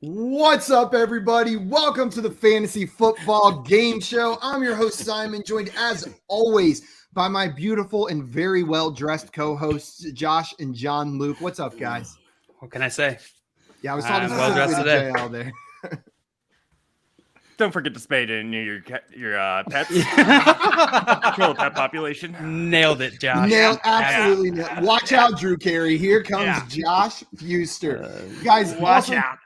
What's up, everybody? Welcome to the Fantasy Football Game Show. I'm your host, Simon, joined as always by my beautiful and very well-dressed co-hosts, Josh and John Luke. What's up, guys? What can I say? Yeah, I was talking well-dressed to today. JL there. Don't forget to spay and neuter your pets. Control the pet population. Nailed it, Josh. Absolutely nailed. Watch out, Drew Carey. Here comes Josh Fuster. Guys, watch out.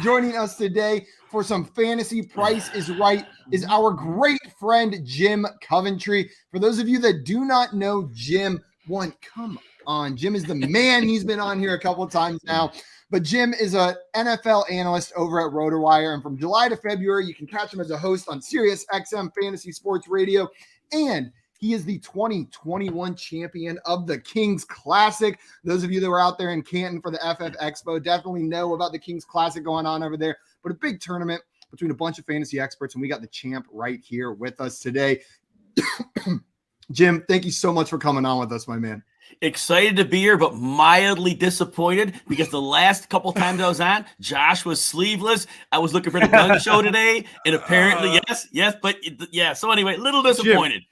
Joining us today for some fantasy Price is Right is our great friend, Jim Coventry. For those of you that do not know Jim, come on. Jim is the man. He's been on here a couple of times now. But Jim is an NFL analyst over at RotoWire, and from July to February, you can catch him as a host on Sirius XM Fantasy Sports Radio, and he is the 2021 champion of the Kings Classic. Those of you that were out there in Canton for the FF Expo definitely know about the Kings Classic going on over there, but a big tournament between a bunch of fantasy experts, and we got the champ right here with us today. Jim, thank you so much for coming on with us, my man. Excited to be here, but mildly disappointed because the last couple times I was on, Josh was sleeveless. I was looking for the gun show today, and apparently, yes. So anyway, a little disappointed.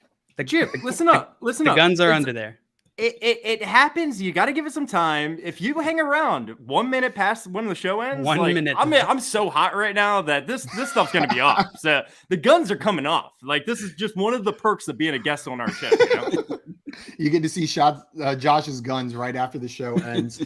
Jim, listen up. The guns are under there. It happens. You got to give it some time. If you hang around 1 minute past when the show ends, 1 minute. I'm so hot right now that this stuff's gonna be off. So the guns are coming off. Like, this is just one of the perks of being a guest on our show. You know? You get to see Josh's guns right after the show ends.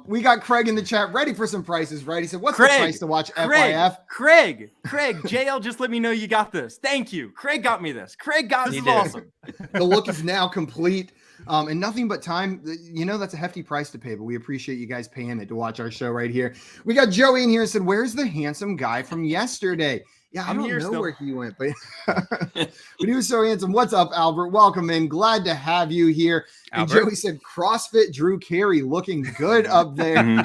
We got Craig in the chat ready for some prices, right? He said, what's the price to watch FYF? Craig, JL, just let me know you got this. Thank you. Craig got me this. This is awesome. The look is now complete. And nothing but time. You know, that's a hefty price to pay, but we appreciate you guys paying it to watch our show right here. We got Joey in here and said, where's the handsome guy from yesterday? Yeah, I don't know where he went, but he was so handsome. What's up, Albert? Welcome in. Glad to have you here. And Joey said, CrossFit Drew Carey looking good up there.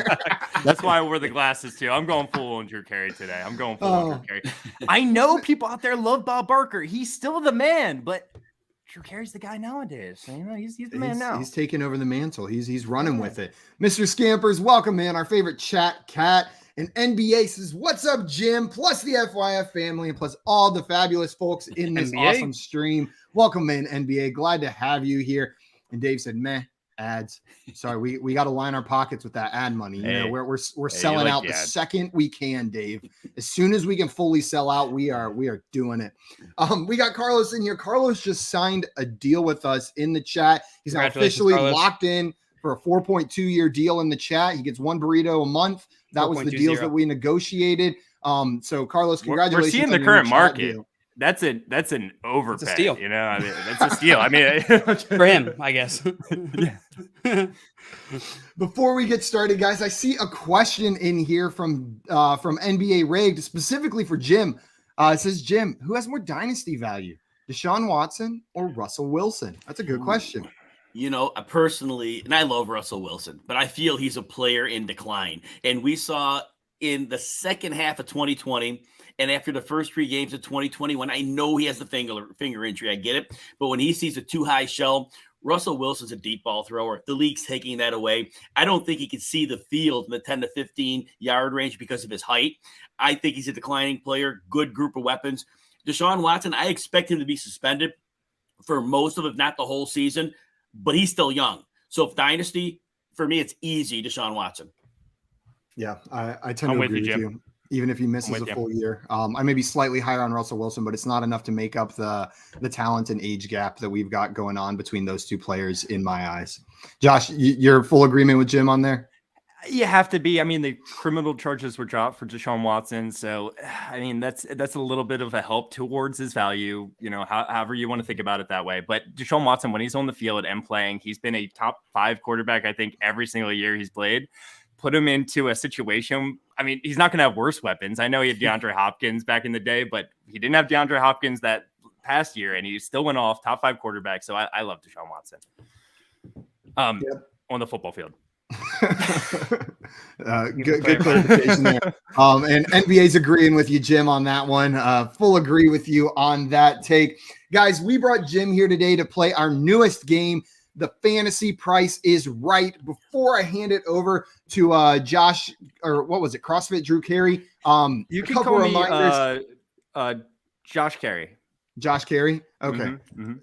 That's why I wear the glasses too. I'm going full on Drew Carey today. I'm going full on Drew Carey. I know people out there love Bob Barker. He's still the man, but Drew Carey's the guy nowadays. You know, he's the man now. He's taking over the mantle. He's running with it. Mr. Scampers, welcome in. Our favorite chat cat. And NBA says, what's up, Jim? Plus the FYF family and plus all the fabulous folks in this awesome stream. Welcome in, NBA. Glad to have you here. And Dave said, meh, ads. Sorry, we got to line our pockets with that ad money. You know, we're selling out the second we can, Dave. As soon as we can fully sell out, we are doing it. We got Carlos in here. Carlos just signed a deal with us in the chat. He's now officially locked in for a 4.2-year deal in the chat. He gets one burrito a month. That was the deals that we negotiated. So Carlos, congratulations. We're seeing the current market. That's an overpay. It's a steal. You know, I mean, that's a steal. I mean, for him, I guess. Before we get started, guys, I see a question in here from NBA Rigged, specifically for Jim. It says, Jim, who has more dynasty value, Deshaun Watson or Russell Wilson? That's a good question. You know, personally, and I love Russell Wilson, but I feel he's a player in decline. And we saw in the second half of 2020 and after the first 3 games of 2021, I know he has the finger injury. I get it. But when he sees a too high shell, Russell Wilson's a deep ball thrower. The league's taking that away. I don't think he can see the field in the 10 to 15 yard range because of his height. I think he's a declining player, good group of weapons. Deshaun Watson, I expect him to be suspended for most of, if not the whole season. But he's still young. So if dynasty, for me, it's easy, Deshaun Watson. Yeah, I tend to agree with you. Even if he misses a full year. I may be slightly higher on Russell Wilson, but it's not enough to make up the talent and age gap that we've got going on between those two players in my eyes. Josh, you're full agreement with Jim on there? You have to be. I mean, the criminal charges were dropped for Deshaun Watson. So, I mean, that's a little bit of a help towards his value, you know, however you want to think about it that way. But Deshaun Watson, when he's on the field and playing, he's been a top 5 quarterback, I think, every single year he's played. Put him into a situation. I mean, he's not going to have worse weapons. I know he had DeAndre Hopkins back in the day, but he didn't have DeAndre Hopkins that past year, and he still went off top 5 quarterback. So I love Deshaun Watson on the football field. Good clarification there. And NBA's agreeing with you, Jim, on that one. Full agree with you on that take. Guys, we brought Jim here today to play our newest game, The fantasy price is right. Before I hand it over to Josh, or what was it, CrossFit Drew Carey? You can call me Josh Carey. Josh Carey. Okay.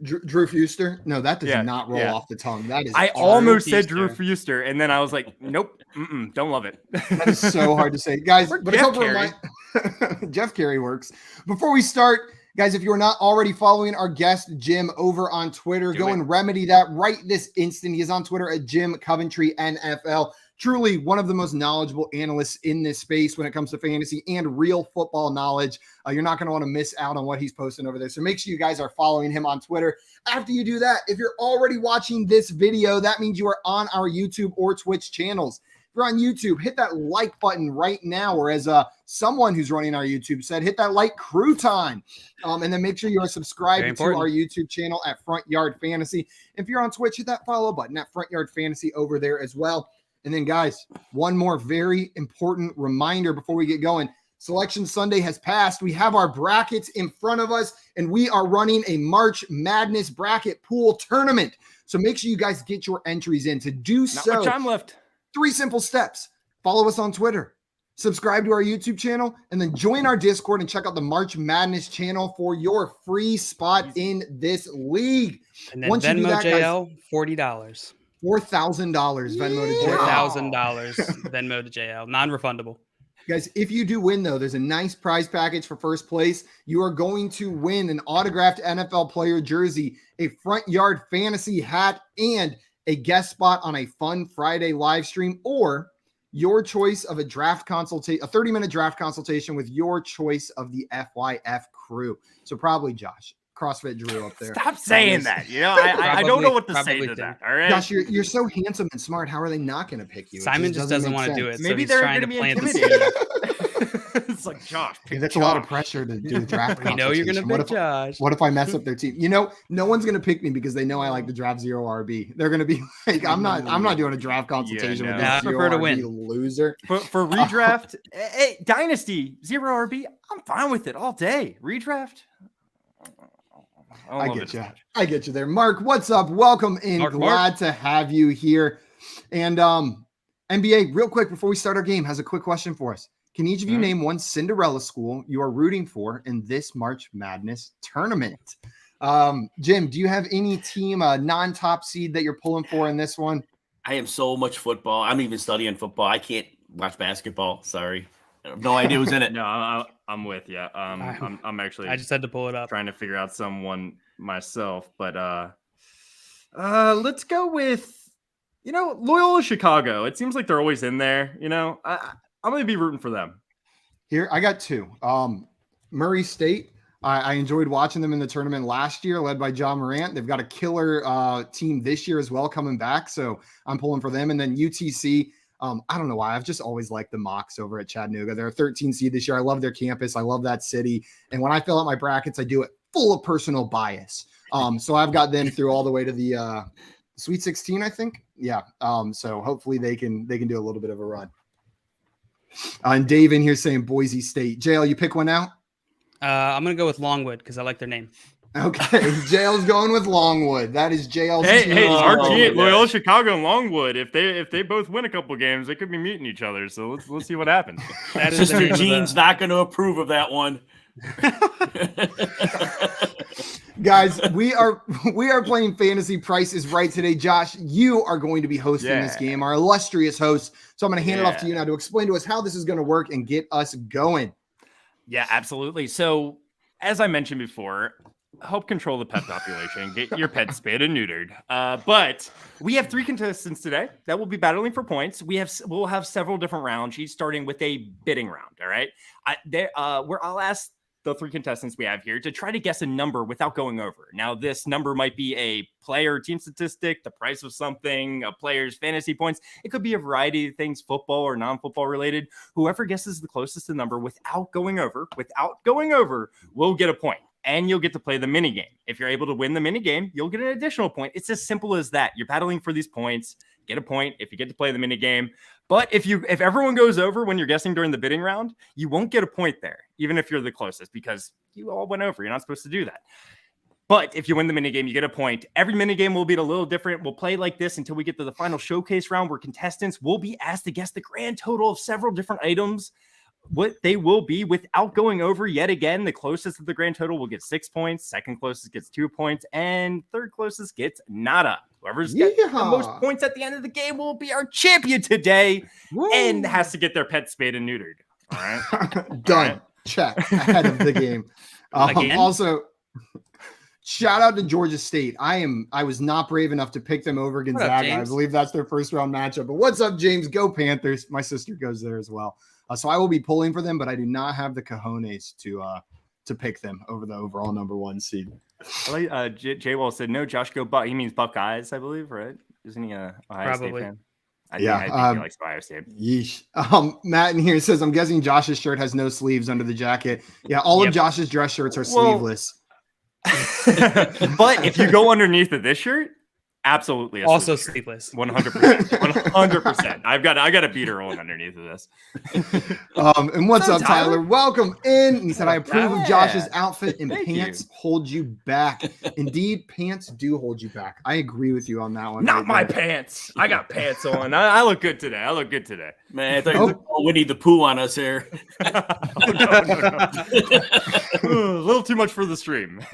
Drew Fuster. No, that does not roll off the tongue. That is. I almost said Drew Fuster, and then I was like, nope, don't love it. That is so hard to say, guys. But Jeff Carey. Jeff Carey works. Before we start, guys, if you're not already following our guest Jim over on Twitter, go and remedy that right this instant. He is on Twitter at Jim Coventry NFL. Truly one of the most knowledgeable analysts in this space when it comes to fantasy and real football knowledge. You're not going to want to miss out on what he's posting over there. So make sure you guys are following him on Twitter. After you do that, if you're already watching this video, that means you are on our YouTube or Twitch channels. If you're on YouTube, hit that like button right now, or as someone who's running our YouTube said, hit that like crew time. And then make sure you are subscribed to our YouTube channel at Front Yard Fantasy. If you're on Twitch, hit that follow button at Front Yard Fantasy over there as well. And then, guys, one more very important reminder before we get going. Selection Sunday has passed. We have our brackets in front of us, and we are running a March Madness bracket pool tournament. So make sure you guys get your entries in. To do so, not much time left. 3 simple steps. Follow us on Twitter, subscribe to our YouTube channel, and then join our Discord and check out the March Madness channel for your free spot in this league. And then Venmo JL, $40. $4,000 Venmo to JL. $4,000 Venmo to JL. Non-refundable. Guys, if you do win, though, there's a nice prize package for first place. You are going to win an autographed NFL player jersey, a Front Yard Fantasy hat, and a guest spot on a fun Friday live stream, or your choice of a 30-minute draft consultation with your choice of the FYF crew. So probably Josh. CrossFit Drew up there. Stop saying that. You know, I don't know what to say to that. All right. Josh, you're so handsome and smart. How are they not going to pick you? Simon just doesn't want to do it. Maybe so they're going to be intimidated. It's like, Josh. That's a lot of pressure to do the draft. You know you're going to pick Josh. What if I mess up their team? You know, no one's going to pick me because they know I like to draft 0 RB. They're going to be like, I'm not doing a draft consultation with I prefer to win. Loser. For redraft, hey, Dynasty 0 RB, I'm fine with it all day. Redraft. I get you there. Mark, what's up? Welcome in. Glad to have you here. And NBA, real quick before we start our game, has a quick question for us. Can each of you name one Cinderella school you are rooting for in this March Madness tournament? Jim, do you have any team, non-top seed that you're pulling for in this one? I am so much football. I'm even studying football. I can't watch basketball. Sorry. I have no idea who's in it. No, I'm with you. I'm actually. I just had to pull it up. Trying to figure out someone myself, but let's go with Loyola Chicago. It seems like they're always in there. I'm gonna be rooting for them. Here, I got 2. Murray State. I enjoyed watching them in the tournament last year, led by John Morant. They've got a killer team this year as well coming back, so I'm pulling for them. And then UTC. I don't know why. I've just always liked the Mocs over at Chattanooga. They're a 13 seed this year. I love their campus. I love that city. And when I fill out my brackets, I do it full of personal bias. So I've got them through all the way to the Sweet 16, I think. Yeah. So hopefully they can do a little bit of a run. And Dave in here saying Boise State. JL, you pick one out? I'm going to go with Longwood because I like their name. Okay, JL's going with Longwood. That is JL's team. Hey, our team, Loyola Chicago and Longwood. If they both win a couple games, they could be meeting each other. So let's see what happens. Sister Jean's not going to approve of that one. Guys, we are playing Fantasy Price is Right today. Josh, you are going to be hosting this game, our illustrious host. So I'm going to hand it off to you now to explain to us how this is going to work and get us going. Yeah, absolutely. So as I mentioned before, help control the pet population. Get your pet spayed and neutered. But we have 3 contestants today that will be battling for points. We'll have several different rounds, each starting with a bidding round. All right. Where I'll ask the 3 contestants we have here to try to guess a number without going over. Now, this number might be a player team statistic, the price of something, a player's fantasy points. It could be a variety of things, football or non-football related. Whoever guesses the closest to the number without going over will get a point. And you'll get to play the mini game. If you're able to win the mini game, you'll get an additional point. It's as simple as that. You're battling for these points. Get a point if you get to play the mini game. But if everyone goes over when you're guessing during the bidding round, you won't get a point there, even if you're the closest, because you all went over. You're not supposed to do that. But if you win the minigame, you get a point. Every minigame will be a little different. We'll play like this until we get to the final showcase round where contestants will be asked to guess the grand total of several different items, what they will be without going over yet again. The closest of the grand total will get 6 points. Second closest gets 2 points. And third closest gets nada. Whoever's got the most points at the end of the game will be our champion today. Woo. And has to get their pet spayed and neutered. All right. Done. All right. Check ahead of the game. Also, shout out to Georgia State. I was not brave enough to pick them over Gonzaga. I believe that's their first round matchup. But what's up, James? Go Panthers. My sister goes there as well. So I will be pulling for them, but I do not have the cojones to pick them over the overall number 1 seed. I like Jay Wall said no. Josh go Buck. He means Buckeyes, I believe, right? Isn't he a Ohio State fan? I think he likes Ohio State. Yeesh. Matt in here says, I'm guessing Josh's shirt has no sleeves under the jacket. Yeah, all of Josh's dress shirts are sleeveless. But if you go underneath of this shirt, absolutely also sleeveless. 100%. 100%. I got a beater rolling underneath of this. And what's up, Tyler? Welcome in. And he said, I approve of Josh's outfit, and pants hold you back. Indeed, pants do hold you back. I agree with you on that one. Not my pants. I got pants on. I look good today. Man, I thought you were Winnie the Pooh on us here. No. A little too much for the stream.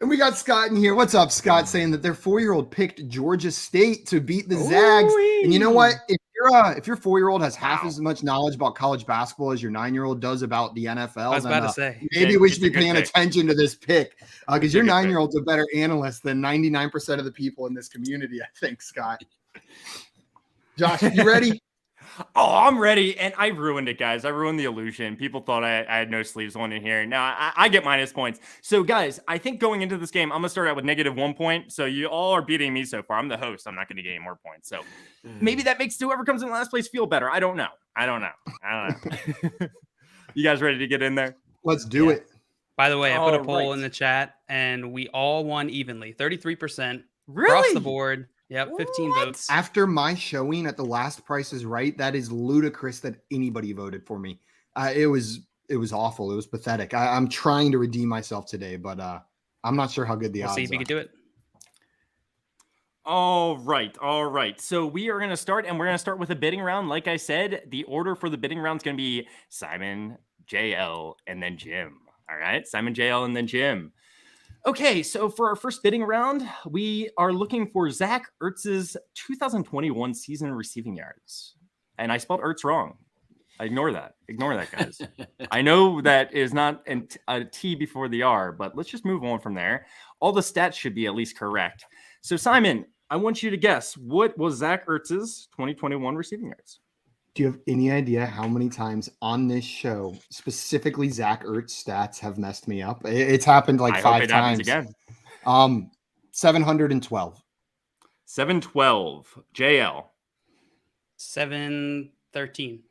And we got Scott in here. What's up, Scott? Saying that their 4-year-old picked Georgia State to beat the Zags. And you know what? If your 4-year-old has half as much knowledge about college basketball as your 9-year-old does about the NFL, I was about to say, maybe we should be paying attention to this pick because your 9-year-old's a better analyst than 99% of the people in this community, I think, Scott. Josh, you ready? Oh, I'm ready. And I ruined it, guys. I ruined the illusion. People thought I had no sleeves on in here. Now I get minus points. So, guys, I think going into this game, I'm going to start out with -1 point. So you all are beating me so far. I'm the host. I'm not going to get any more points. So maybe that makes whoever comes in last place feel better. I don't know. You guys ready to get in there? Let's do it. By the way, I put a poll in the chat, and we all won evenly. 33% across the board. Yep, 15 votes. After my showing at the last Price is Right, that is ludicrous that anybody voted for me. It was awful. It was pathetic. I'm trying to redeem myself today, but I'm not sure how good the odds are. See if you can do it. All right. So we are going to start, and we're going to start with a bidding round. Like I said, the order for the bidding round is going to be Simon, JL, and then Jim. All right, Simon, JL, and then Jim. Okay, so for our first bidding round, we are looking for Zach Ertz's 2021 season receiving yards. And I spelled Ertz wrong. Ignore that, guys. I know that is not a T before the R, but let's just move on from there. All the stats should be at least correct. So, Simon, I want you to guess, what was Zach Ertz's 2021 receiving yards? Do you have any idea how many times on this show, specifically Zach Ertz stats have messed me up? It's happened like 5 times. Again. 712. 712. JL. 713.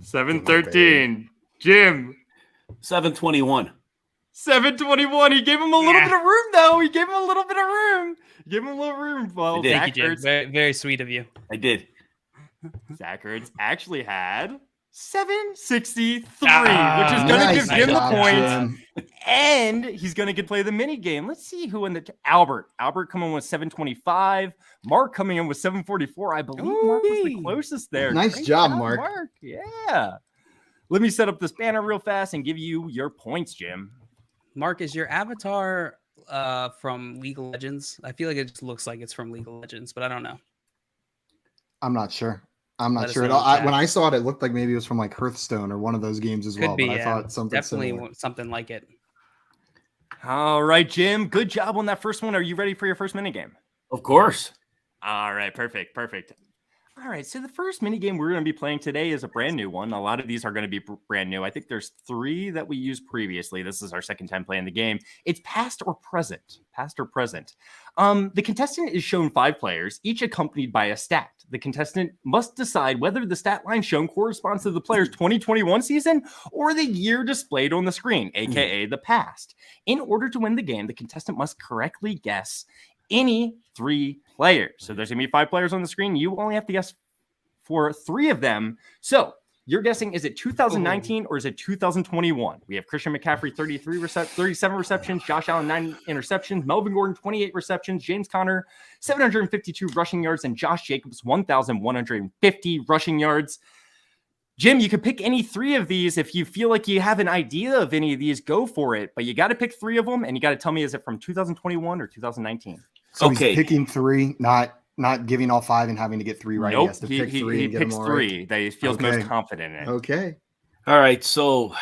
713. Jim. 721. 721. He gave him a little bit of room, though. He gave him a little bit of room. Well, thank you, Jim. Very, very sweet of you. I did. Zach Ertz actually had 763, which is going to give Jim the point. And he's going to get play the mini game. Let's see who in the Albert coming in with 725. Mark coming in with 744. I believe Mark was the closest there. Nice job, Mark. Yeah. Let me set up this banner real fast and give you your points, Jim. Mark, is your avatar from League of Legends? I feel like it just looks like it's from League of Legends, but I don't know. I'm not sure. At all. When I saw it, it looked like maybe it was from like Hearthstone or one of those games as well. But I thought something definitely similar. Something like it. All right, Jim. Good job on that first one. Are you ready for your first mini game? Of course. All right, perfect. All right, so the first mini game we're going to be playing today is a brand new one. A lot of these are going to be brand new. I think there's 3 that we used previously. This is our second time playing the game. It's past or present. The contestant is shown 5 players, each accompanied by a stat. The contestant must decide whether the stat line shown corresponds to the player's 2021 season or the year displayed on the screen, aka the past. In order to win the game, the contestant must correctly guess any 3 players. So there's going to be 5 players on the screen. You only have to guess for 3 of them. So You're guessing, is it 2019 or is it 2021? We have Christian McCaffrey, 37 receptions, Josh Allen, 9 interceptions, Melvin Gordon, 28 receptions, James Conner, 752 rushing yards, and Josh Jacobs, 1,150 rushing yards. Jim, you could pick any 3 of these. If you feel like you have an idea of any of these, go for it. But you got to pick 3 of them, and you got to tell me, is it from 2021 or 2019? So he's picking 3, not giving all 5 and having to get 3 right. Nope. He has to pick 3 and get picks them all 3 right. that he feels most confident in. Okay. All right. So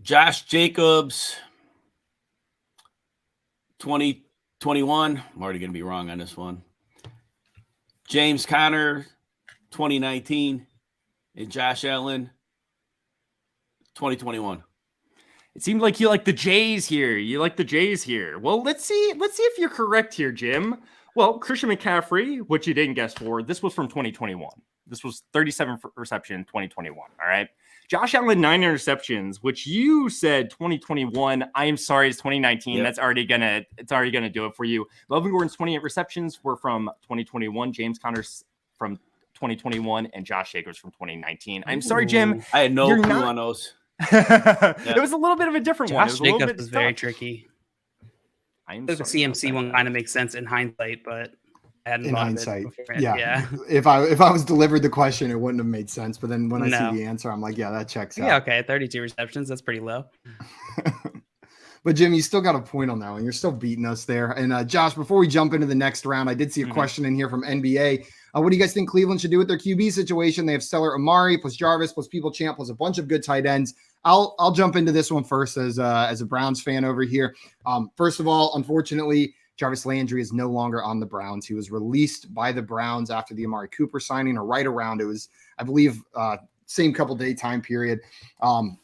Josh Jacobs, 2021. I'm already going to be wrong on this one. James Conner, 2019. And Josh Allen, 2021. It seemed like you like the Jays here. Well, let's see if you're correct here, Jim. Well, Christian McCaffrey, which you didn't guess for, this was from 2021. This was 37 reception 2021. All right. Josh Allen, 9 interceptions, which you said 2021. I am sorry, it's 2019. Yep. It's already gonna do it for you. Melvin Gordon's 28 receptions were from 2021. James Conner's from 2021, and Josh Jacobs from 2019. I'm sorry, Jim. I had no clue on those. It was a little bit of a different one. Josh Jacobs was very tricky. The CMC one kind of makes sense in hindsight, but in hindsight, yeah. If I was delivered the question, it wouldn't have made sense. But then when I see the answer, I'm like, yeah, that checks out. Yeah, okay, 32 receptions, that's pretty low. But Jim, you still got a point on that one. You're still beating us there. And Josh, before we jump into the next round, I did see a question in here from NBA. What do you guys think Cleveland should do with their QB situation? They have Stellar Amari plus Jarvis plus People Champ plus a bunch of good tight ends. I'll jump into this one first as a Browns fan over here. First of all, unfortunately, Jarvis Landry is no longer on the Browns. He was released by the Browns after the Amari Cooper signing, or right around. It was, I believe, same couple day time period.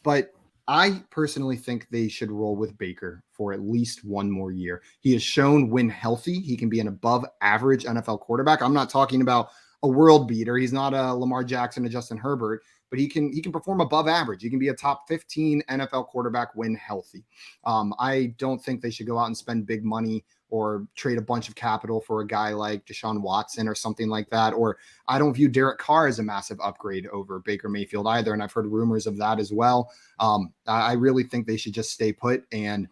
But I personally think they should roll with Baker for at least one more year. He has shown when healthy, he can be an above average NFL quarterback. I'm not talking about a world beater. He's not a Lamar Jackson or Justin Herbert, but he can perform above average. He can be a top 15 NFL quarterback when healthy. I don't think they should go out and spend big money or trade a bunch of capital for a guy like Deshaun Watson or something like that. Or I don't view Derek Carr as a massive upgrade over Baker Mayfield either. And I've heard rumors of that as well. I really think they should just stay put and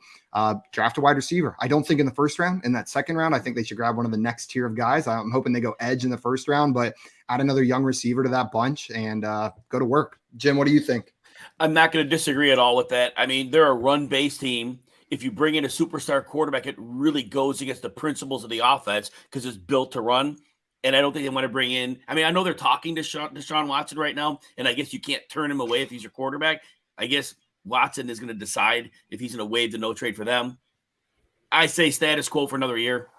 draft a wide receiver. I don't think in the first round. In that second round, I think they should grab one of the next tier of guys. I'm hoping they go edge in the first round, but add another young receiver to that bunch and go to work. Jim, what do you think? I'm not going to disagree at all with that. I mean, they're a run-based team. If you bring in a superstar quarterback, it really goes against the principles of the offense because it's built to run. And I don't think they want to bring in – I mean, I know they're talking to Deshaun Watson right now, and I guess you can't turn him away if he's your quarterback. I guess Watson is going to decide if he's going to waive the no trade for them. I say status quo for another year.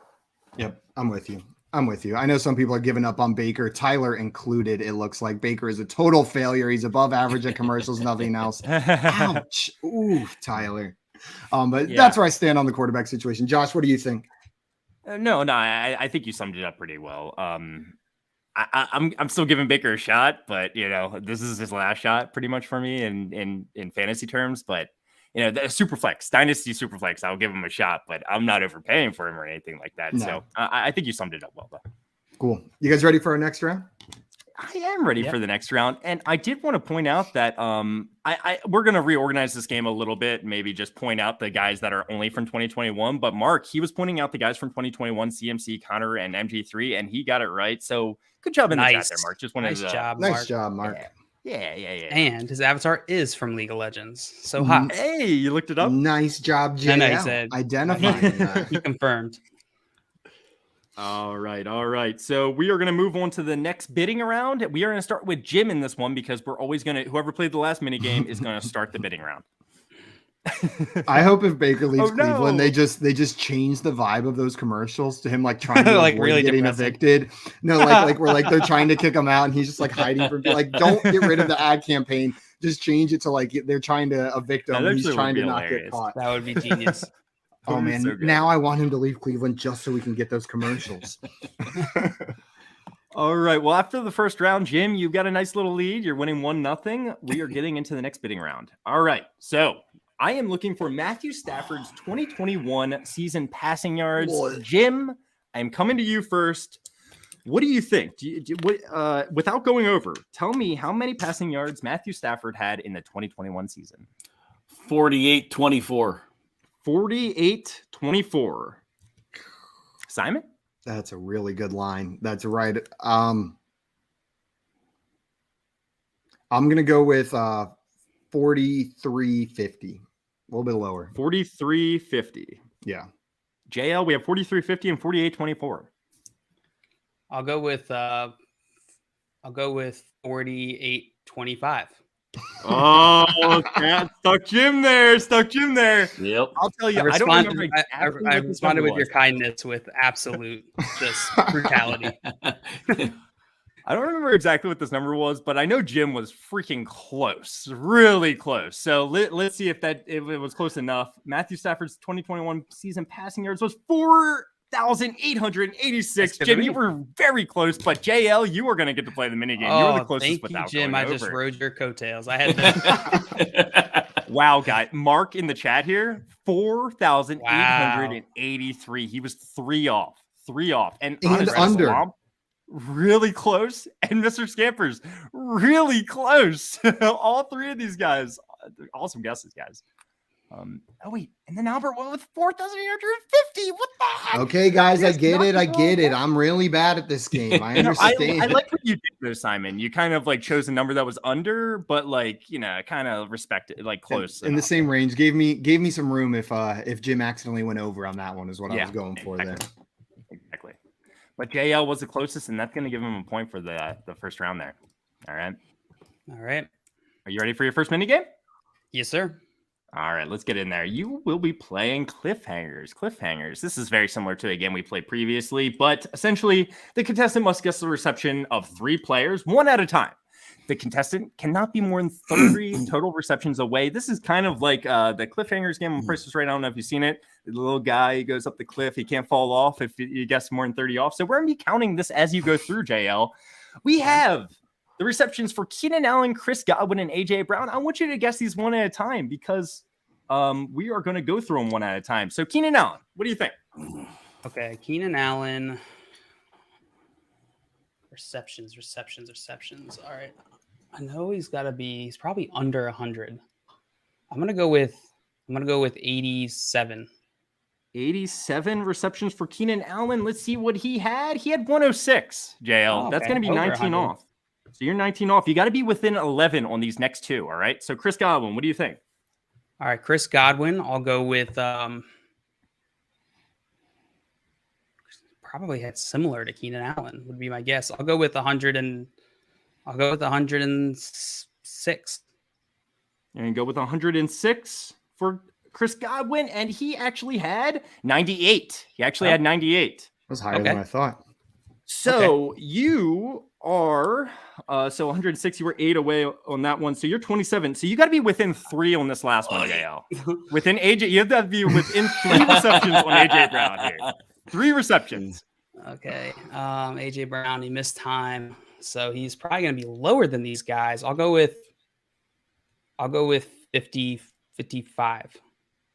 Yep, I'm with you. I know some people are giving up on Baker, Tyler included. It looks like Baker is a total failure. He's above average at commercials, nothing else. Ouch. Ooh, Tyler. But that's where I stand on the quarterback situation. Josh, what do you think? No, I think you summed it up pretty well. I'm still giving Baker a shot, but this is his last shot pretty much for me in fantasy terms. But the Superflex, Dynasty Superflex, I'll give him a shot, but I'm not overpaying for him or anything like that. No. So I think you summed it up well, though. Cool. You guys ready for our next round? I am ready for the next round. And I did want to point out that we're going to reorganize this game a little bit, maybe just point out the guys that are only from 2021. But Mark, he was pointing out the guys from 2021, CMC, Connor, and MG3, and he got it right. So good job in the chat there, Mark. Just wanted Nice job, Mark. Yeah. And his avatar is from League of Legends. So hot. Hey, you looked it up? Nice job, Jay. He said identifying that. He confirmed. All right. So we are going to move on to the next bidding round. We are going to start with Jim in this one because we're always going to, whoever played the last mini game is going to start the bidding round. I hope if Baker leaves Cleveland, they just change the vibe of those commercials to him like trying to like avoid really getting evicted. No, like we're like they're trying to kick him out and he's just like hiding from like don't get rid of the ad campaign. Just change it to like they're trying to evict him. And he's trying to not get caught. That would be genius. Oh man, so now I want him to leave Cleveland just so we can get those commercials. All right. Well, after the first round, Jim, you've got a nice little lead. You're winning 1-0. We are getting into the next bidding round. All right. So I am looking for Matthew Stafford's 2021 season passing yards. Boy. Jim, I'm coming to you first. What do you think? Without going over, tell me how many passing yards Matthew Stafford had in the 2021 season. 48-24. 48-24. Simon? That's a really good line. That's right. I'm going to go with 43-50. A little bit lower. 43-50. Yeah. JL, we have 43-50 and 48-24. I'll go with 48-25. Oh, stuck Jim there. Yep. I'll tell you, I don't remember exactly I what this responded number with your was. kindness with absolute just brutality. I don't remember exactly what this number was, but I know Jim was freaking close, really close. So let's see if it was close enough. Matthew Stafford's 2021 season passing yards was 4,886. Jim, you were very close, but JL, you were going to get to play the minigame. You were the closest without Jim. going I just over. rode your coattails. I had to. Wow, guy. Mark in the chat here, 4,883. Wow. He was 3 off. And under. Swamp, really close. And Mr. Scampers, really close. All 3 of these guys. Awesome guesses, guys. And then Albert went with 4,850. What the heck? Okay, guys, I get it. I'm really bad at this game. I understand. I like what you did there, Simon. You kind of like chose a number that was under, but kind of respected, close. In the same range. Gave me some room if Jim accidentally went over on that one is what I was going for there. Exactly. But JL was the closest, and that's going to give him a point for the first round there. All right. Are you ready for your first mini game? Yes, sir. All right, let's get in there. You will be playing cliffhangers. This is very similar to the game we played previously, but essentially the contestant must guess the reception of 3 players, one at a time. The contestant cannot be more than 30 total receptions away. This is kind of like the cliffhangers game on Price is Right. I don't know if you've seen it. The little guy, he goes up the cliff. He can't fall off if you guess more than 30 off. So we're going to be counting this as you go through, JL. We have the receptions for Keenan Allen, Chris Godwin, and A.J. Brown. I want you to guess these one at a time because we are going to go through them one at a time. So Keenan Allen, what do you think? Okay, Keenan Allen. Receptions. All right. I know he's probably under 100. I'm going to go with 87. 87 receptions for Keenan Allen. Let's see what he had. He had 106, JL. Okay. That's going to be 19 off. So you're 19 off. You got to be within 11 on these next 2, all right? So Chris Godwin, what do you think? All right, Chris Godwin. I'll go with probably had similar to Keenan Allen would be my guess. I'll go with 106. You're going to go with 106 for Chris Godwin, and he actually had 98. He actually had 98. That's higher than I thought. So you are 106. You were 8 away on that one. So you're 27. So you got to be within 3 on this last one, JL. Within AJ, you have to be within 3 receptions on AJ Brown here. 3 receptions. Okay. AJ Brown, he missed time, so he's probably going to be lower than these guys. I'll go with 50, 55.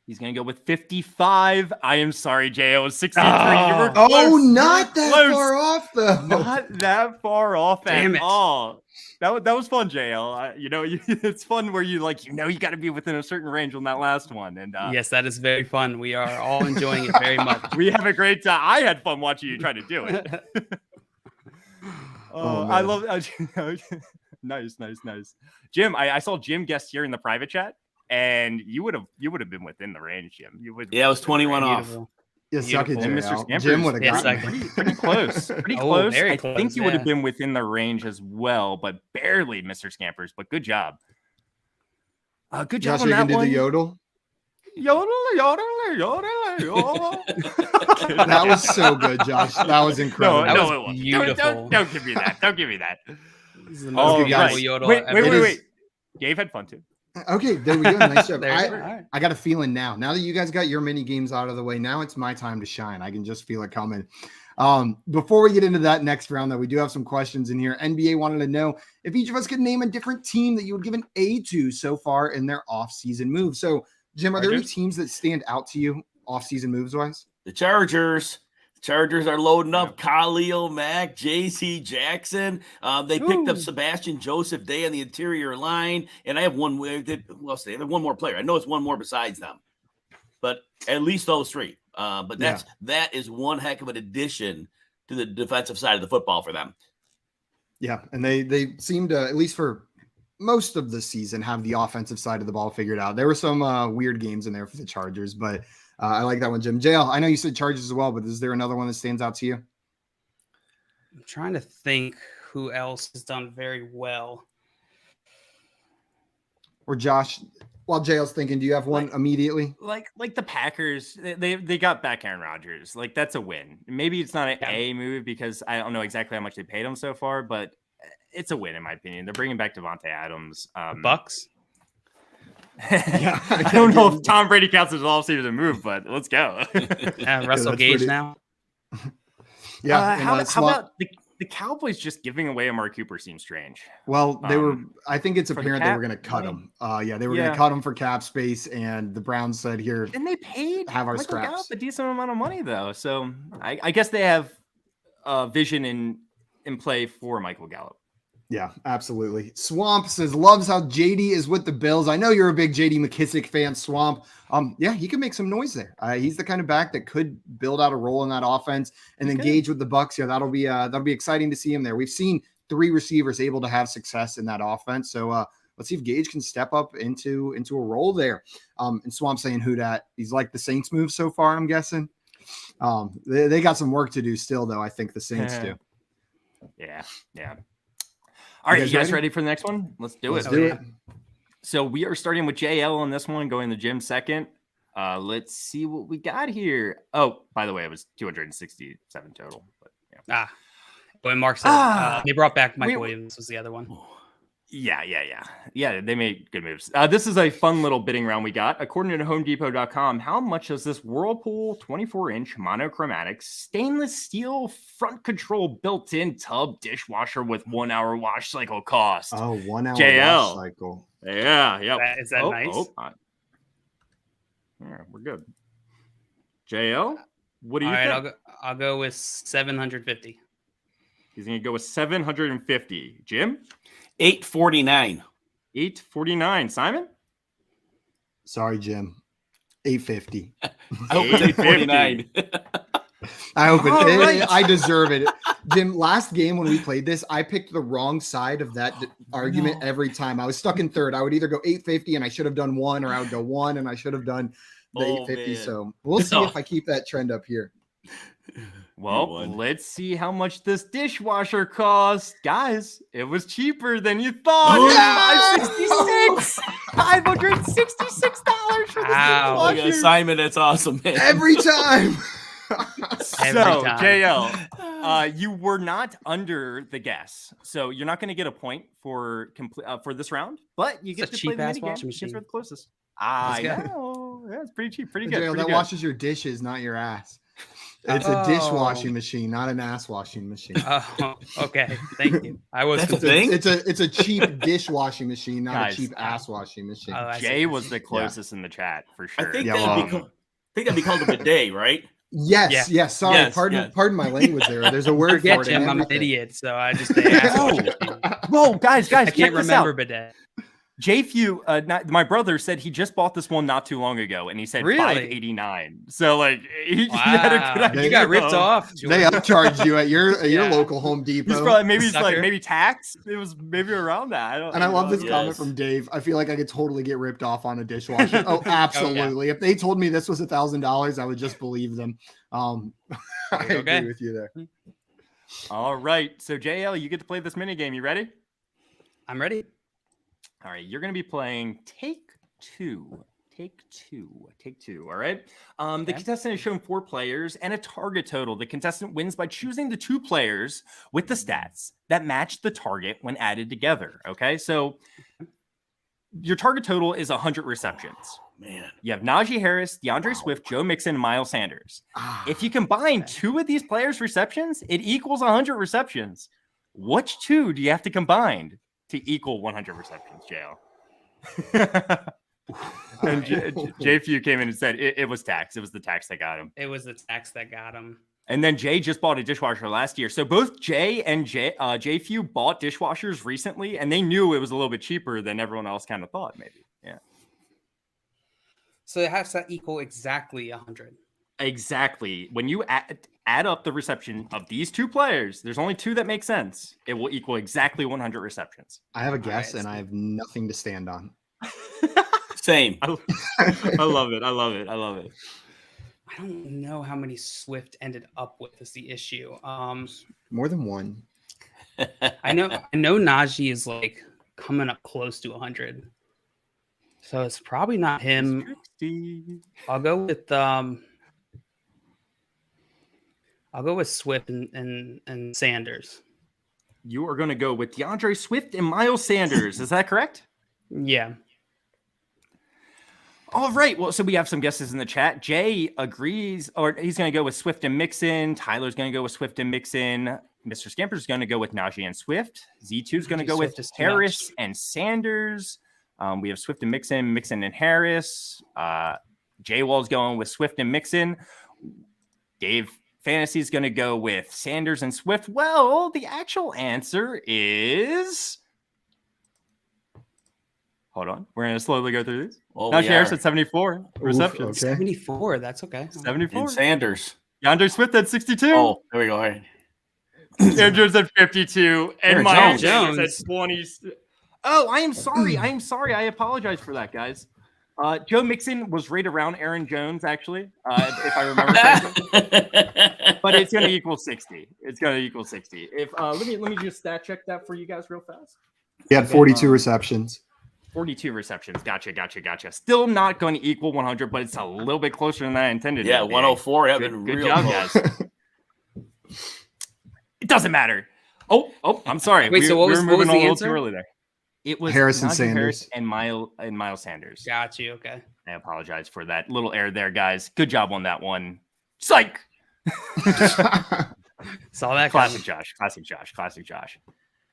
He's going to go with 55. I am sorry, Jay. It was 63. You were close. Oh, not that far off, though. Not that far off Damn at all. That was fun, JL. It's fun where you got to be within a certain range on that last one. And yes, that is very fun. We are all enjoying it very much. We have a great time. I had fun watching you try to do it. I love nice. Jim, I saw Jim guest here in the private chat, and you would have been within the range, Jim. I was 21 off. Yeah, suck it, Mr. Scampers, Jim would have gotten pretty close. Pretty close. I think you would have been within the range as well, but barely, Mr. Scampers. But good job. Good job Josh, on you that can do one. the yodel. Yodel. That was so good, Josh. That was incredible. That was it wasn't. beautiful. Don't give me that. Don't give me that. This is the most beautiful yodel. Wait. Dave had fun too. Okay, there we go. Nice job. Right. I got a feeling now. Now that you guys got your mini games out of the way, now it's my time to shine. I can just feel it coming. Before we get into that next round, though, we do have some questions in here. NBA wanted to know if each of us could name a different team that you would give an A to so far in their off-season move. So, Jim, are there any teams that stand out to you off-season moves-wise? The Chargers. Chargers are loading up Khalil Mack, J.C. Jackson. They picked up Sebastian Joseph Day on the interior line. And I have one. They have one more player. I know it's one more besides them. But at least those three. But that is one heck of an addition to the defensive side of the football for them. Yeah, and they seem to, at least for most of the season, have the offensive side of the ball figured out. There were some weird games in there for the Chargers, but I like that one, Jim. JL, I know you said Chargers as well, but is there another one that stands out to you? I'm trying to think who else has done very well. Or Josh, while JL's thinking, do you have one immediately? Like the Packers, they got back Aaron Rodgers. Like, that's a win. Maybe it's not an A move because I don't know exactly how much they paid him so far, but it's a win in my opinion. They're bringing back Devontae Adams. Bucks. I don't know if Tom Brady counts as all season move, but let's go. Russell Gage now. How about the Cowboys just giving away Amari Cooper seems strange. Well, they were. I think it's apparent they were going to cut him. They were going to cut him for cap space, and the Browns said, "Here." And they paid have our Michael scraps. Gallup a decent amount of money though, so I guess they have vision in play for Michael Gallup. Yeah, absolutely. Swamp says loves how JD is with the Bills. I know you're a big JD McKissick fan, Swamp. He can make some noise there. He's the kind of back that could build out a role in that offense and engage with the Bucks. Yeah, that'll be exciting to see him there. We've seen 3 receivers able to have success in that offense. So let's see if Gage can step up into a role there. And Swamp saying who dat. He's like the Saints move so far, I'm guessing. They got some work to do still, though. I think the Saints do. Yeah. All right, you guys ready for the next one? Let's do it. So we are starting with JL on this one, going to Jim second. Let's see what we got here. Oh, by the way, it was 267 total. But, When Mark said they brought back Mike Williams was the other one. Yeah. They made good moves. This is a fun little bidding round we got. According to HomeDepot.com, how much does this Whirlpool 24-inch monochromatic stainless steel front control built-in tub dishwasher with 1 hour wash cycle cost? Oh, 1 hour JL. wash cycle. Yeah. Is that nice? Yeah, we're good. JL, what do you think? I'll go with 750. He's going to go with 750. Jim? 849. 849. Simon? Sorry, Jim. 850. I hope it's 849. I hope it. I deserve it. Jim, last game when we played this, I picked the wrong side of that argument every time. I was stuck in third. I would either go 850 and I should have done 1, or I would go 1 and I should have done the 850. Man. So we'll see if I keep that trend up here. Well, let's see how much this dishwasher cost. Guys, it was cheaper than you thought. $566 for this dishwasher. Simon, that's awesome, man. Every time. JL, you were not under the guess, so you're not going to get a point for this round, but you get to play the mini game. For the closest. I know. Yeah, it's pretty cheap, pretty good. JL, that washes your dishes, not your ass. It's a dishwashing machine, not an ass washing machine. Okay, thank you. It's a cheap dishwashing machine, not a cheap ass washing machine. Jay was the closest in the chat for sure. I think that'd be called a bidet, right? Yes. Sorry, yes, pardon my language there. There's a word for it. Jim, I'm an idiot, so I just say ass washing machine. Whoa, guys, I can't remember bidet. JFew, my brother said he just bought this one not too long ago, and he said $589. So he had a good idea. You got ripped off. They upcharged you at your local Home Depot. He's probably maybe tax. It was maybe around that. I love this comment from Dave. I feel like I could totally get ripped off on a dishwasher. Oh, absolutely. If they told me this was $1,000, I would just believe them. I agree with you there. All right. So JL, you get to play this mini game. You ready? I'm ready. All right, you're going to be playing Take Two. All right. The contestant has shown 4 players and a target total. The contestant wins by choosing the 2 players with the stats that match the target when added together. Okay, so your target total is 100 receptions. Man, you have Najee Harris, DeAndre Swift, Joe Mixon, and Miles Sanders. If you combine 2 of these players' receptions, it equals 100 receptions. Which 2 do you have to combine to equal 100 receptions, JL? And JFew came in and said it was tax. It was the tax that got him. It was the tax that got him. And then Jay just bought a dishwasher last year. So both Jay and Jay Few bought dishwashers recently, and they knew it was a little bit cheaper than everyone else kind of thought, maybe. Yeah. So it has to equal exactly 100. Exactly. When you add up the reception of these two players, there's only two that make sense. It will equal exactly 100 receptions. I have a guess, and I have nothing to stand on. Same. I love it. I love it. I love it. I don't know how many Swift ended up with is the issue. More than one. I know Najee is like coming up close to 100. So it's probably not him. I'll go with Swift and Sanders. You are going to go with DeAndre Swift and Miles Sanders. Is that correct? Yeah. All right. Well, so we have some guesses in the chat. Jay agrees, or he's going to go with Swift and Mixon. Tyler's going to go with Swift and Mixon. Mr. Scamper's going to go with Najee and Swift. Z2 is going to go with Harris and Sanders. We have Swift and Mixon, Mixon and Harris. Jay Wall's going with Swift and Mixon. Dave Fantasy is going to go with Sanders and Swift. Well, the actual answer is... Hold on. We're going to slowly go through these. Najee Harris at 74 receptions. Okay. 74. That's okay. 74. And Sanders. DeAndre Swift at 62. Oh, there we go. All right. Andrews at 52. And Miles Jones at 20. Oh, I am sorry. I am sorry. I apologize for that, guys. Joe Mixon was right around Aaron Jones, actually, if I remember correctly. But it's going to equal 60. It's going to equal 60. If let me just stat check that for you guys real fast. He had 42 receptions. 42 receptions. Gotcha. Still not going to equal 100, but it's a little bit closer than I intended. Yeah, 104. Yeah, good job, guys. It doesn't matter. Oh, I'm sorry. Wait, so what was the little answer? too early there. It was Harrison Najee Sanders Harris and Miles Sanders. Got you. Okay. I apologize for that little error there, guys. Good job on that one. Psych. Saw that. Classic Josh.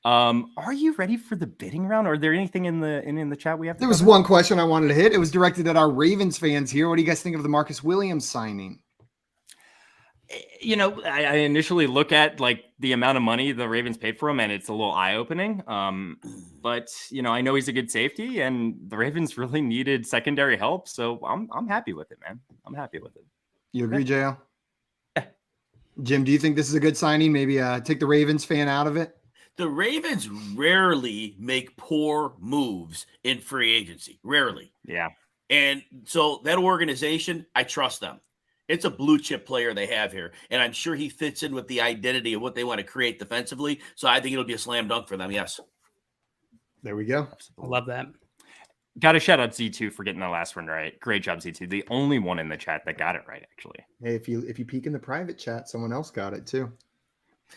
Are you ready for the bidding round? Are there anything in the chat we have? There was one question I wanted to hit. It was directed at our Ravens fans here. What do you guys think of the Marcus Williams signing? You know, I initially look at like the amount of money the Ravens paid for him, and it's a little eye-opening. But you know, I know he's a good safety, and the Ravens really needed secondary help, so I'm happy with it, man. I'm happy with it. You agree, JL? Yeah. Jim, do you think this is a good signing? Maybe take the Ravens fan out of it? The Ravens rarely make poor moves in free agency. Rarely. Yeah. And so that organization, I trust them. It's a blue chip player they have here. And I'm sure he fits in with the identity of what they want to create defensively. So I think it'll be a slam dunk for them. Yes. There we go. I love that. Got to shout out Z2 for getting the last one right. Great job, Z2. The only one in the chat that got it right, actually. Hey, if you peek in the private chat, someone else got it too.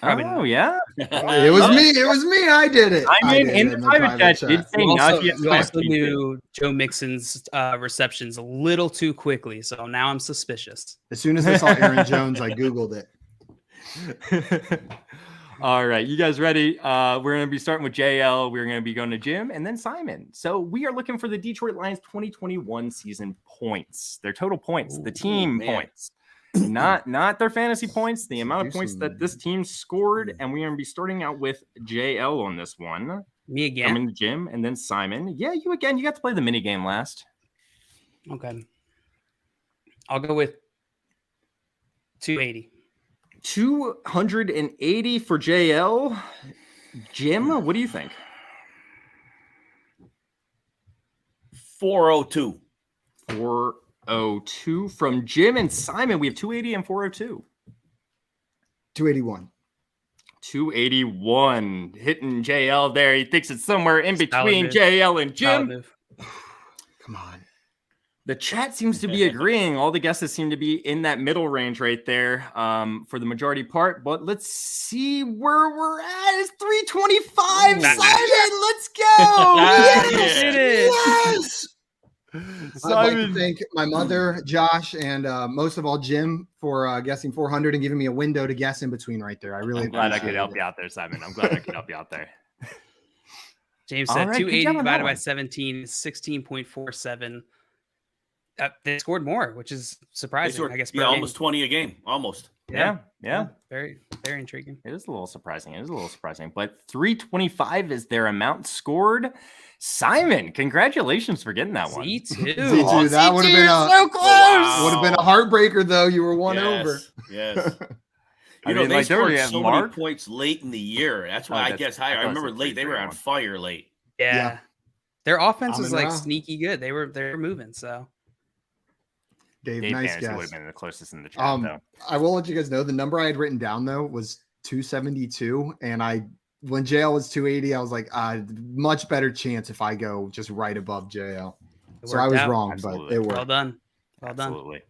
Oh, yeah. It was me. I did it. I mean, in the private chat, did say Najee You also knew Joe Mixon's receptions a little too quickly, so now I'm suspicious. As soon as I saw Aaron Jones, I Googled it. All right, you guys ready? We're going to be starting with JL. We're going to be going to Jim and then Simon. So we are looking for the Detroit Lions 2021 season points, their total points, the team points. Not their fantasy points, the amount of points that this team scored. And we're going to be starting out with JL on this one. Me again? Coming to Jim and then Simon. Yeah, you again. You got to play the mini game last. Okay. I'll go with 280. 280 for JL. Jim, what do you think? 402. 402 from Jim and Simon. We have 280 and 402. 281. 281 hitting JL there. He thinks it's somewhere in between JL and Jim. Come on. The chat seems to be agreeing. All the guesses seem to be in that middle range right there for the majority part. But let's see where we're at. It's 325. Simon, let's go. Yes. I'd like to thank my mother, Josh, and most of all, Jim, for guessing 400 and giving me a window to guess in between right there. I really I'm glad I could help you out there, Simon. I'm glad I could help you out there. James said 280 divided by 17 is 16.47. They scored more, which is surprising. I guess. Yeah, almost 20 a game. Almost. Yeah. Very, very intriguing. It is a little surprising. But 325 is their amount scored. Simon, congratulations for getting that one. Z2. Z2, that would have been so close. would have been a heartbreaker though. You were one over. Yes. I They mean, like, scored there so we many have Mark. points late in the year. That's why I guess higher. I remember late. They were on fire late. Yeah. Their offense was like Amon-Ra. sneaky good. They were moving. So Dave, Dave nice Fantasy would guess. have been the closest in the chat, though. I will let you guys know the number I had written down though was 272, and when JL was 280, I was like, much better chance if I go just right above JL. it So I worked was out. wrong, Absolutely. but it worked. Well done. Well done. Absolutely.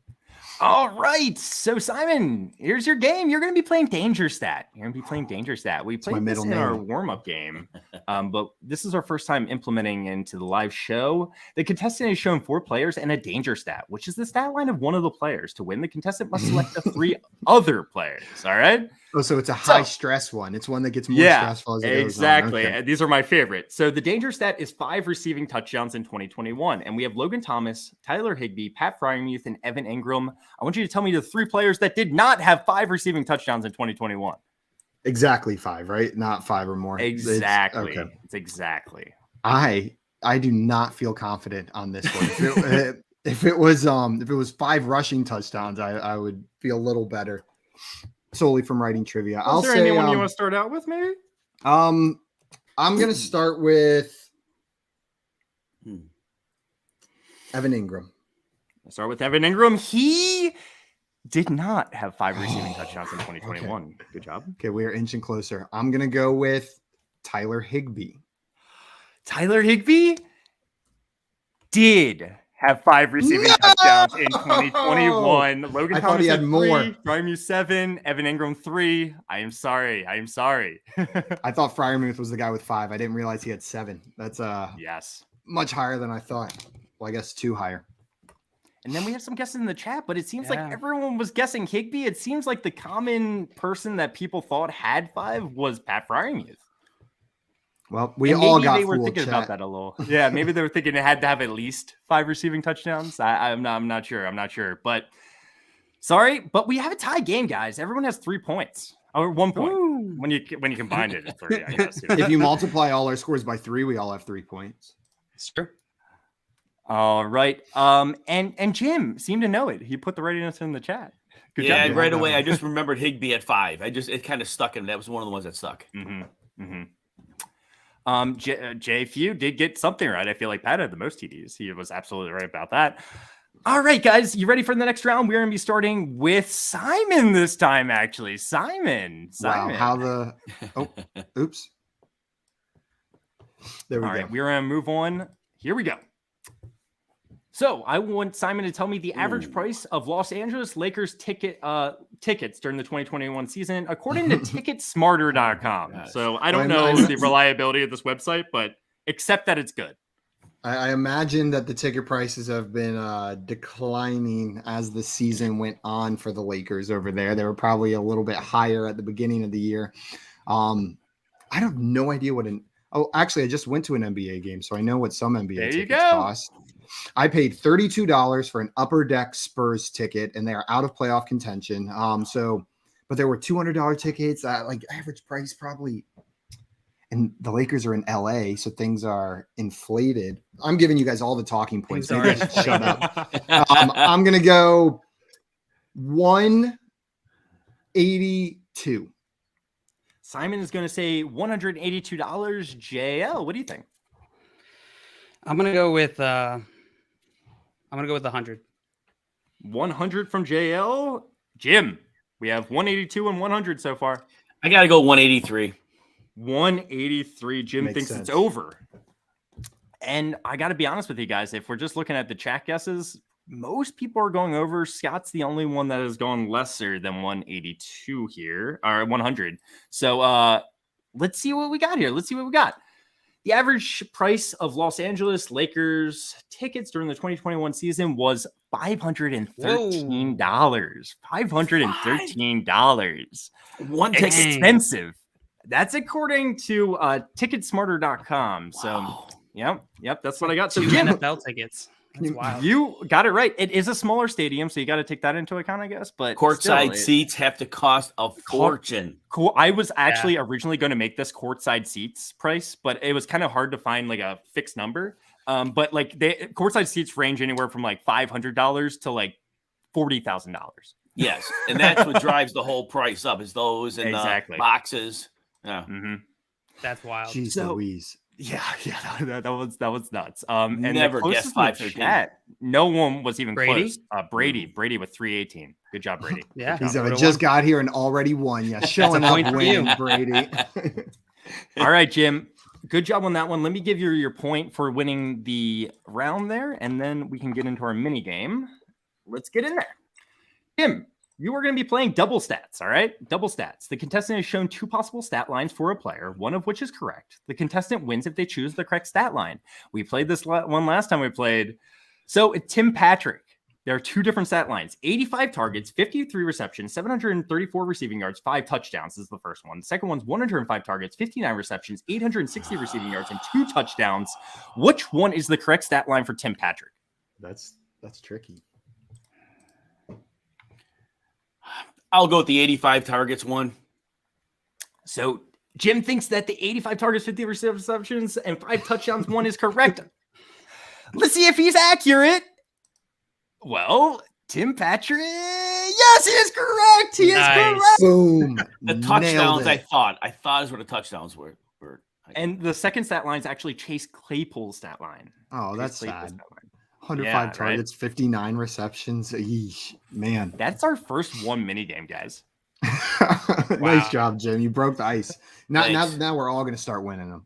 All right. So, Simon, here's your game. You're going to be playing Danger Stat. We my played this middle in our name. warm-up game, but this is our first time implementing into the live show. The contestant is shown 4 players and a Danger Stat, which is the stat line of one of the players. To win, the contestant must select the 3 other players. All right? Oh, so it's a high stress one. It's one that gets more stressful as it goes on. Exactly. Okay. These are my favorite. So the Danger Stat is 5 receiving touchdowns in 2021. And we have Logan Thomas, Tyler Higbee, Pat Fryermuth, and Evan Ingram. I want you to tell me the 3 players that did not have 5 receiving touchdowns in 2021. Exactly 5, right? Not 5 or more. Exactly. Okay. It's exactly. I do not feel confident on this one. If it was 5 rushing touchdowns, I would feel a little better. Solely from writing trivia. Is I'll there say anyone you want to start out with, maybe? I'm gonna start with Evan Ingram. Let's start with Evan Ingram. He did not have 5 receiving touchdowns in 2021. Okay. Good job. Okay, we are inching closer. I'm gonna go with Tyler Higbee. Tyler Higbee did have 5 receiving touchdowns in 2021. Logan I Thomas thought he had 3, more. Fryermuth 7, Evan Ingram 3. I am sorry. I thought Fryermuth was the guy with 5. I didn't realize he had 7. That's Yes. much higher than I thought. Well, I guess 2 higher. And then we have some guesses in the chat, but it seems like Yeah. everyone was guessing Higbee. It seems like the common person that people thought had 5 was Pat Fryermuth. Well, we And all maybe got they were fooled, thinking chat. about that a little. Yeah, maybe they were thinking it had to have at least 5 receiving touchdowns. I'm not sure. But sorry, but we have a tie game, guys. Everyone has 3 points or 1 point. Ooh. When you combined it, it's 3, I guess. If you multiply all our scores by 3, we all have 3 points. Sure. All right. And Jim seemed to know it. He put the right answer in the chat. Good Yeah, job. right away. I just remembered Higbee at 5. It kind of stuck in. That was one of the ones that stuck. Jay Few did get something right. I feel like Pat had the most TDs. He was absolutely right about that. All right, guys, you ready for the next round? We're going to be starting with Simon this time, actually. Simon. Wow, oops. There we All go. right, we're going to move on. Here we go. So I want Simon to tell me the average price of Los Angeles Lakers tickets during the 2021 season, according to Ticketsmarter.com. Yes. So I don't Well, know the reliability of this website, but accept that it's good. I imagine that the ticket prices have been declining as the season went on for the Lakers over there. They were probably a little bit higher at the beginning of the year. I have no idea what actually, I just went to an NBA game, so I know what some NBA tickets cost. I paid $32 for an Upper Deck Spurs ticket, and they are out of playoff contention. But there were $200 tickets. Like average price probably. And the Lakers are in LA, so things are inflated. I'm giving you guys all the talking points. So you guys shut up. I'm gonna go 182. Simon is going to say $182. JL, what do you think? I'm gonna go with 100. 100 from JL. Jim, we have 182 and 100 so far. I got to go 183. 183. Jim Makes thinks sense. it's over. And I got to be honest with you guys. If we're just looking at the chat guesses, most people are going over. Scott's the only one that has gone lesser than 182 here, or 100. So let's see what we got here. The average price of Los Angeles Lakers tickets during the 2021 season was $513. $513. One ticket. Expensive. That's according to Ticketsmarter.com. So, Wow. yep, that's what I got. So, 2 Jim, NFL tickets. That's wild. You got it right. It is a smaller stadium, so you got to take that into account, I guess. But courtside seats have to cost a fortune. Cool. I was actually originally going to make this courtside seats price, but it was kind of hard to find like a fixed number. But like courtside seats range anywhere from like $500 to like $40,000. Yes, and that's what drives the whole price up. Is those and the boxes? Yeah, that's wild. Jeez Louise. Yeah, that was nuts. And never guessed 513. No one was even Brady? close. Brady with 318. Good job, Brady. Yeah, he's just got here and already won. Yeah, showing up winning, Brady. All right, Jim. Good job on that one. Let me give you your point for winning the round there, and then we can get into our mini game. Let's get in there. Jim, you are going to be playing double stats, all right? Double stats. The contestant has shown 2 possible stat lines for a player, one of which is correct. The contestant wins if they choose the correct stat line. We played this one last time we played. So Tim Patrick, there are 2 different stat lines. 85 targets, 53 receptions, 734 receiving yards, 5 touchdowns is the first one. The second one's 105 targets, 59 receptions, 860 receiving yards, and 2 touchdowns. Which one is the correct stat line for Tim Patrick? That's tricky. I'll go with the 85 targets one. So Jim thinks that the 85 targets, 50 receptions, and 5 touchdowns one is correct. Let's see if he's accurate. Well, Tim Patrick, yes, he is correct. He is correct. Boom. The touchdowns, I thought is where the touchdowns were. And the second stat line is actually Chase Claypool's stat line. Oh, that's sad. 105 targets, right? 59 receptions. Eesh, man. That's our first one mini game, guys. Nice job, Jim. You broke the ice. Now we're all going to start winning them.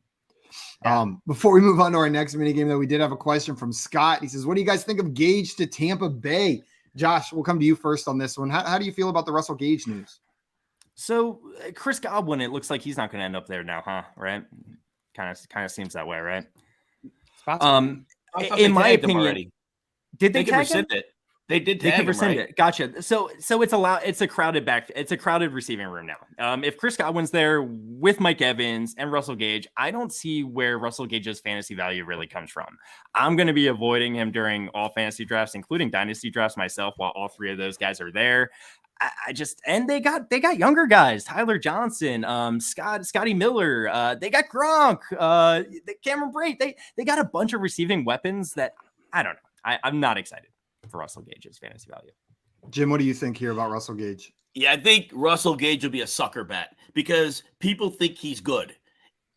Yeah. Before we move on to our next mini game, though, we did have a question from Scott. He says, what do you guys think of Gage to Tampa Bay? Josh, we'll come to you first on this one. How do you feel about the Russell Gage news? So Chris Godwin, it looks like he's not going to end up there now, huh? Right? Kind of seems that way, right? In my opinion, did they tag him? It? They did tag him, right? It. Gotcha. So it's a crowded receiving room now. If Chris Godwin's there with Mike Evans and Russell Gage, I don't see where Russell Gage's fantasy value really comes from. I'm going to be avoiding him during all fantasy drafts, including dynasty drafts myself, while all 3 of those guys are there. And they got younger guys, Tyler Johnson, Scotty Miller, they got Gronk, Cameron Brate. They got a bunch of receiving weapons that I don't know. I'm not excited for Russell Gage's fantasy value. Jim, what do you think here about Russell Gage? Yeah, I think Russell Gage will be a sucker bet because people think he's good.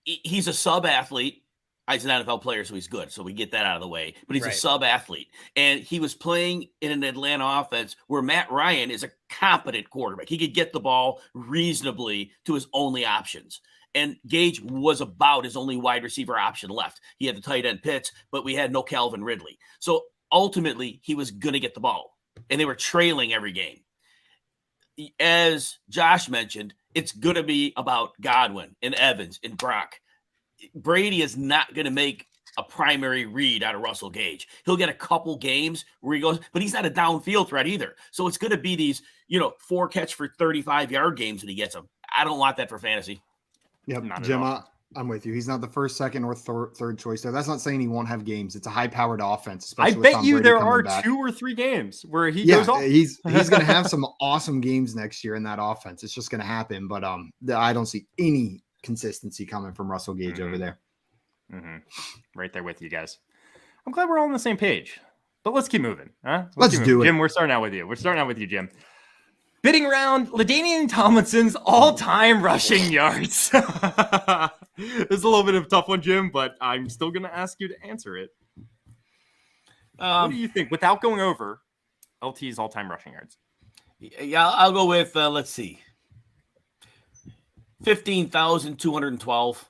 He's a sub athlete. He's an NFL player, so he's good. So we get that out of the way. But he's a sub athlete. And he was playing in an Atlanta offense where Matt Ryan is a competent quarterback. He could get the ball reasonably to his only options. And Gage was about his only wide receiver option left. He had the tight end Pitts, but we had no Calvin Ridley. So ultimately, he was going to get the ball. And they were trailing every game. As Josh mentioned, it's going to be about Godwin and Evans and Brock. Brady is not going to make a primary read out of Russell Gage. He'll get a couple games where he goes, but he's not a downfield threat either. So it's going to be these, 4 catch for 35-yard games when he gets them. I don't want that for fantasy. Yep, Jim, I'm with you. He's not the first, second, or third choice there. That's not saying he won't have games. It's a high-powered offense. I bet you there are 2 or 3 games where he goes off. He's going to have some awesome games next year in that offense. It's just going to happen. But I don't see any consistency coming from Russell Gage over there. Right there with you guys. I'm glad we're all on the same page. But let's keep moving. Huh? Let's do it. Jim, we're starting out with you. Jim. Bidding round, LaDainian Tomlinson's all-time rushing yards. This is a little bit of a tough one, Jim, but I'm still going to ask you to answer it. What do you think, without going over LT's all-time rushing yards? Yeah, I'll go with, let's see, 15,212.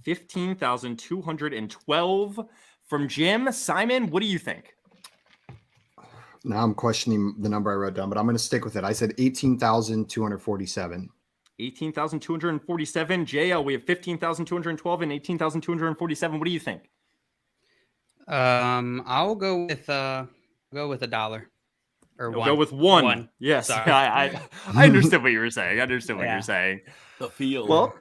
15,212 from Jim. Simon, what do you think? Now I'm questioning the number I wrote down, but I'm going to stick with it. I said 18,247. 18,247. JL, we have 15,212 and 18,247. What do you think? I'll go with $1. Or go with one. Yes. I understood what you were saying. The field. Well,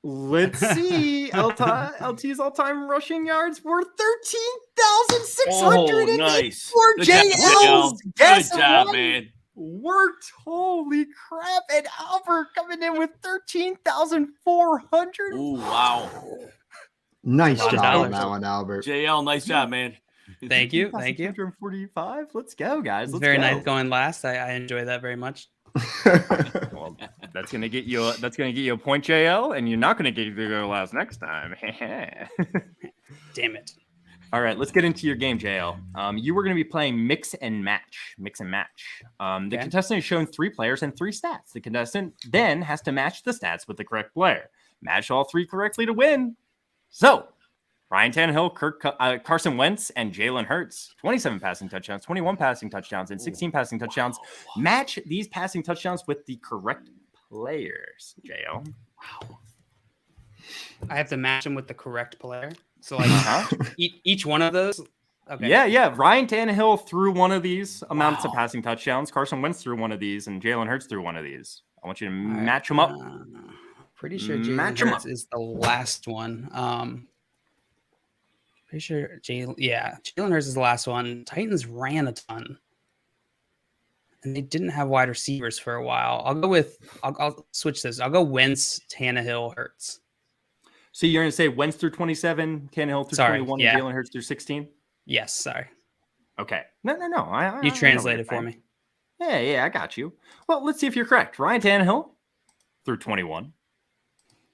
Let's see. LT's all-time rushing yards were 13,684. Nice. For JL's guess Good job, what? man. Worked. Holy crap. And Albert coming in with 13,400. Ooh, wow. Nice $100. job on that one, Albert. JL, nice job, man. Thank you. Thank you. 245. Let's go, guys. It's Let's very go. nice going last. I enjoy that very much. Well, that's gonna get you a point, JL, and you're not gonna get to go last next time. Damn it. All right, let's get into your game, JL. You were going to be playing mix and match. The contestant is shown 3 players and 3 stats. The contestant then has to match the stats with the correct player. Match all 3 correctly to win. So, Ryan Tannehill, Carson Wentz, and Jalen Hurts. 27 passing touchdowns, 21 passing touchdowns, and 16 passing touchdowns. Match these passing touchdowns with the correct players, JL. Wow. I have to match them with the correct player. So like each one of those. Okay. Yeah. Ryan Tannehill threw one of these amounts of passing touchdowns. Carson Wentz threw one of these, and Jalen Hurts threw one of these. I want you to match them up. Pretty sure Jalen Hurts is the last one. Pretty sure Jalen Hurts is the last one. Titans ran a ton, and they didn't have wide receivers for a while. I'll switch this. I'll go Wentz, Tannehill, Hurts. So you're going to say Wentz through 27, Tannehill through 21, and Jalen Hurts through 16? Yes, sorry. Okay. No. You translated for me. Yeah, I got you. Well, let's see if you're correct. Ryan Tannehill through 21.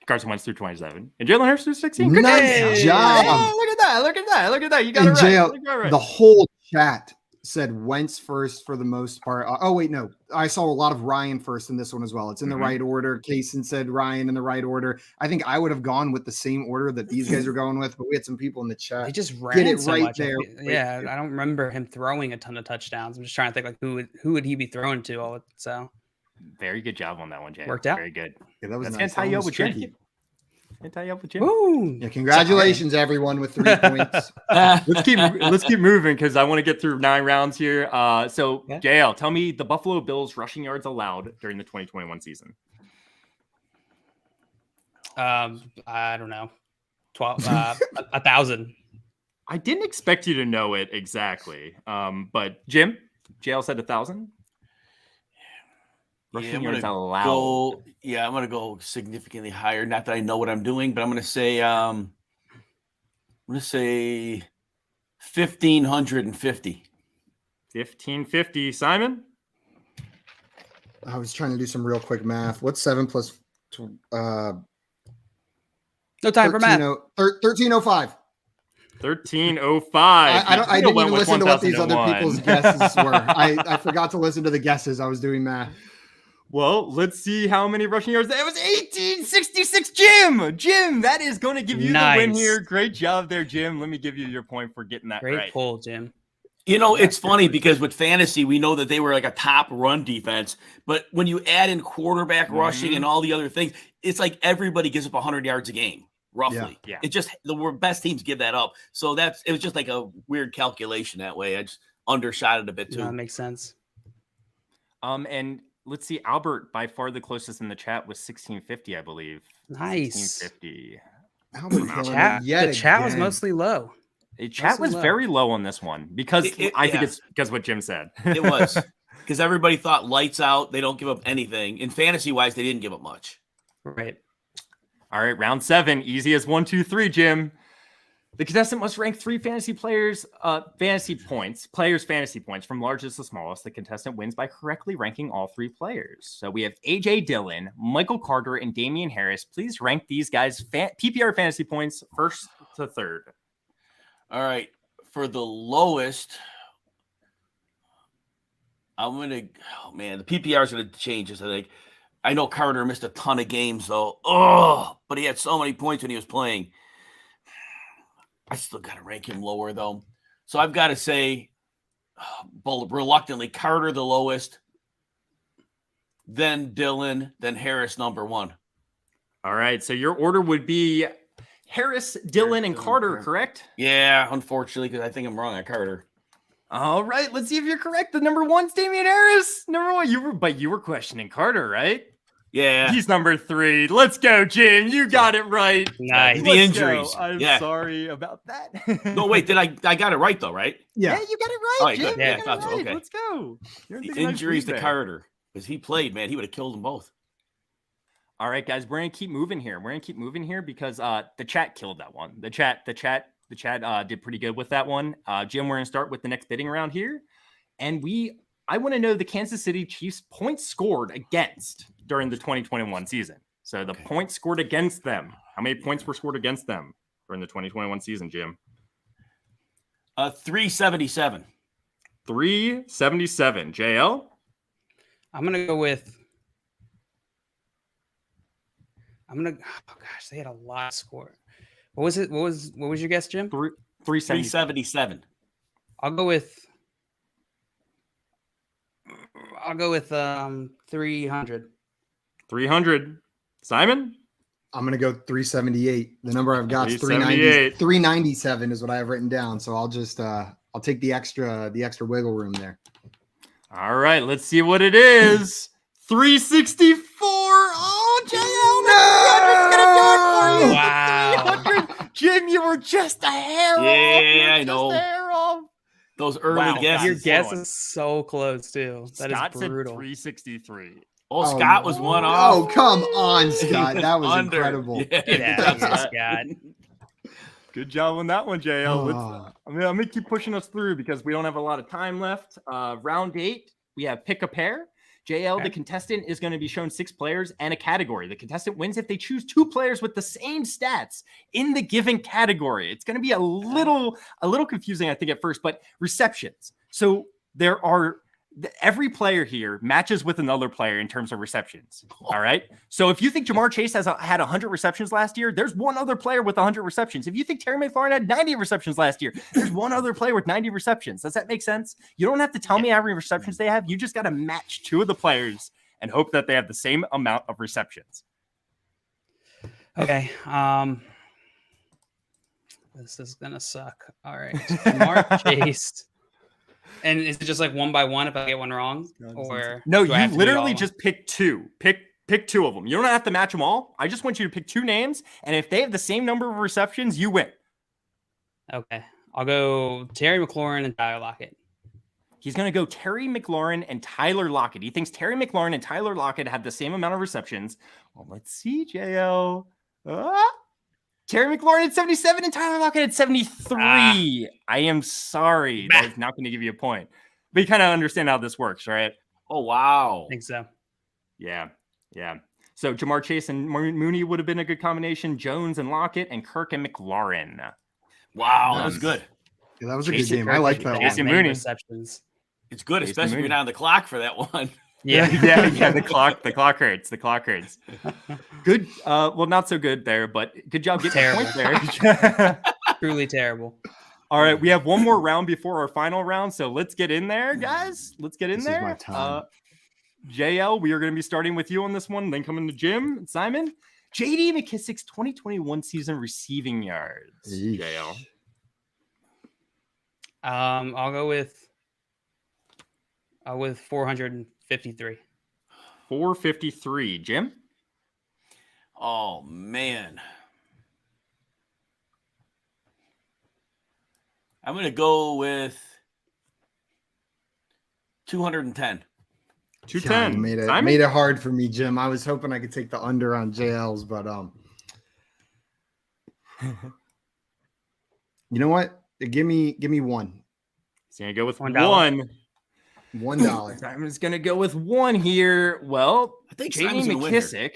Carson Wentz through 27. And Jalen Hurts through 16. Good Nice job. Yeah, look at that. You got And it right. The whole chat said Wentz first for the most part. Oh, wait, no. I saw a lot of Ryan first in this one as well. It's in the right order. Kaysen said Ryan in the right order. I think I would have gone with the same order that these guys are going with, but we had some people in the chat. They just ran it so right much. there. I don't remember him throwing a ton of touchdowns. I'm just trying to think like who would he be throwing to? So very good job on that one, Jay. Worked out. Very good. Yeah, that was That's nice. tie you up with Jim. Woo! Yeah, congratulations, everyone, with 3 points. Let's keep moving because I want to get through 9 rounds here. JL, tell me the Buffalo Bills rushing yards allowed during the 2021 season. I don't know, 1,000. I didn't expect you to know it exactly, but JL said 1,000. Rushing yards allowed. I'm going to go significantly higher. Not that I know what I'm doing, but I'm going to say 1,550. 1,550. Simon? I was trying to do some real quick math. What's 7 plus? No time for math. 1305. 1305. I didn't even listen to what these other people's guesses were. I forgot to listen to the guesses. I was doing math. Well, let's see how many rushing yards. That was 1866, Jim. Jim, that is going to give you the win here. Great job there, Jim. Let me give you your point for getting that right. Great pull, Jim. You know, it's funny because with fantasy, we know that they were like a top run defense. But when you add in quarterback rushing and all the other things, it's like everybody gives up 100 yards a game, roughly. Yeah. It's just the best teams give that up. So it was just like a weird calculation that way. I just undershot it a bit too. No, that makes sense. And let's see, Albert, by far the closest in the chat was 1650, I believe. Nice. 1650. Albert, the chat was mostly low. The chat was very low on this one because I think it's because what Jim said. It was because everybody thought lights out. They don't give up anything. In fantasy wise, they didn't give up much. Right. All right, round 7, easy as 1, 2, 3, Jim. The contestant must rank 3 fantasy points from largest to smallest. The contestant wins by correctly ranking all 3 players. So we have AJ Dillon, Michael Carter, and Damian Harris. Please rank these guys' PPR fantasy points first to third. All right. For the lowest, the PPR is going to change this, I think. I know Carter missed a ton of games, though. But he had so many points when he was playing. I still got to rank him lower, though. So I've got to say, reluctantly, Carter the lowest, then Dillon, then Harris number 1. All right. So your order would be Harris, Dillon, and Carter, correct? Yeah, unfortunately, because I think I'm wrong on Carter. All right. Let's see if you're correct. The number 1's Damian Harris. Number 1. You were questioning Carter, right? Yeah. He's number 3. Let's go, Jim. You got it right. Nice. The Let's injuries. go. I'm Yeah. sorry about that. No, wait, I got it right though, right? Yeah, Yeah. you got it right, All right, Jim. good. You Yeah, got I it thought so. right. Okay. Let's go. You're The taking a nice injuries lead to there. Carter. Because he played, man. He would have killed them both. All right, guys, we're gonna keep moving here. Because the chat killed that one. The chat did pretty good with that one. Jim, we're gonna start with the next bidding round here, and I want to know the Kansas City Chiefs points scored against during the 2021 season. So the points scored against them. How many points were scored against them during the 2021 season, Jim? 377. 377. JL? I'm gonna go with. Oh gosh, they had a lot of score. What was it? What was your guess, Jim? 377. 377. I'll go with 300. 300. Simon? I'm gonna go 378. The number I've got is 378. 397 is what I have written down. So I'll just I'll take the extra wiggle room there. All right, let's see what it is. 364. Oh, JL, Wow. 300. Jim, you were just a hair off. Yeah, I Just know. a hair off. Those early Wow, guesses. Your guess is so close too. That is Scott said brutal. 363. Oh, Scott was one off. Oh, come on, Scott. That was Under. incredible. Yeah. Yeah, Scott. Good job on that one, JL. Oh. I'm gonna keep pushing us through because we don't have a lot of time left. Round 8, we have pick a pair. JL, Okay. the contestant, is going to be shown 6 players and a category. The contestant wins if they choose 2 players with the same stats in the given category. It's going to be a little confusing, I think, at first, but receptions. So there are every player here matches with another player in terms of receptions. All right. So if you think Jamar Chase had 100 receptions last year, there's one other player with 100 receptions. If you think Terry McLaurin had 90 receptions last year, there's one other player with 90 receptions. Does that make sense? You don't have to tell me how many receptions they have. You just got to match 2 of the players and hope that they have the same amount of receptions. Okay. This is gonna suck. All right. Jamar Chase. And is it just like one by one if I get one wrong? Or No, do I have you to do it literally all? just pick 2. Pick 2 of them. You don't have to match them all. I just want you to pick 2 names, and if they have the same number of receptions, you win. Okay. I'll go Terry McLaurin and Tyler Lockett. He's going to go Terry McLaurin and Tyler Lockett. He thinks Terry McLaurin and Tyler Lockett have the same amount of receptions. Well, let's see, JL. Terry McLaurin at 77 and Tyler Lockett at 73. I am sorry. That is not going to give you a point. But you kind of understand how this works, right? Oh, wow. I think so. Yeah. So Jamar Chase and Mooney would have been a good combination. Jones and Lockett and Kirk and McLaurin. Wow, that was good. Yeah, that was a Chase good and game. I like That that Chase one. and Mooney. receptions. It's good, Jason especially if Mooney. you're not on the clock for that one. Yeah. yeah. The clock hurts. Good. Well, not so good there, but good job getting a point there. Truly terrible. All right, we have one more round before our final round, so let's get in there, guys. Let's get in This is there. my time. JL, we are going to be starting with you on this one, then coming to Jim and Simon. JD McKissick's 2021 season receiving yards. Yeesh. JL. I'll go with 453. 453. Jim? Oh, man. I'm going to go with 210. 210. God, you Simon? made it hard for me, Jim. I was hoping I could take the under on JL's, but you know what? Give me one. He's going to go with $1. $1. Simon's going to go with 1 here. Well, I think JD Simon's gonna win here. McKissick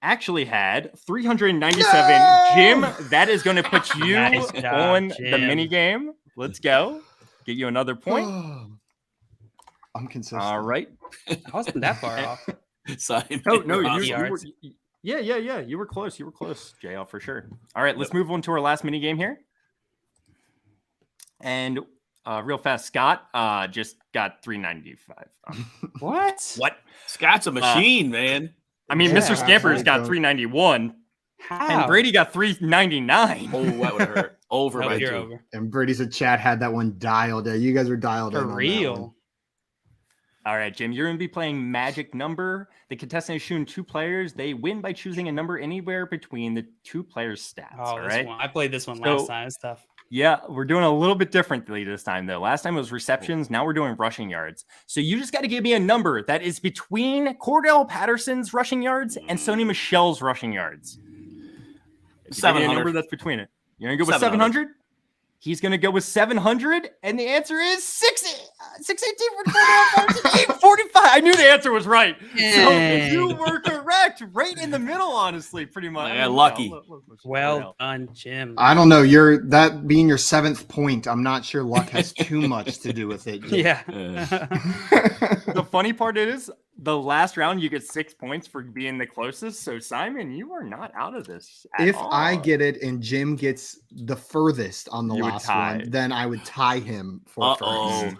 actually had 397. No! Jim, that is going to put you Nice job, on the Jim. mini game. Let's go. Get you another point. I'm consistent. All right. I wasn't that far off. Simon. Oh, no, Rough you were. yards. Yeah. You were close. JL, for sure. All right, let's move on to our last mini game here. And real fast, Scott just got 395. What? Scott's a machine, man. I mean, Yeah, Mr. Scamper's got absolutely. 391, How? and Brady got 399. Oh, that would hurt. Over Oh, by you're 2. over. And Brady's a chat had that one dialed. You guys were dialed For in on that real. one. All right, Jim, you're going to be playing Magic Number. The contestant is choosing 2 players. They win by choosing a number anywhere between the 2 players' stats. Oh, all this right. one. I played this one last time. It's tough. Yeah, we're doing a little bit differently this time, though. Last time it was receptions. Now we're doing rushing yards. So you just got to give me a number that is between Cordell Patterson's rushing yards and Sony Michel's rushing yards. 700. A number that's between it. You're going to go with 700? He's going to go with 700, and the answer is 618 for 845. I knew the answer was right. So you were correct, right in the middle, honestly, pretty much. Yeah, lucky. Well done, Jim. I don't know. That being your 7th point, I'm not sure luck has too much to do with it. Yeah. The funny part is, the last round you get 6 points for being the closest. So Simon, you are not out of this. If all. I get it and Jim gets the furthest on the You would last tie. one, then I would tie him for first.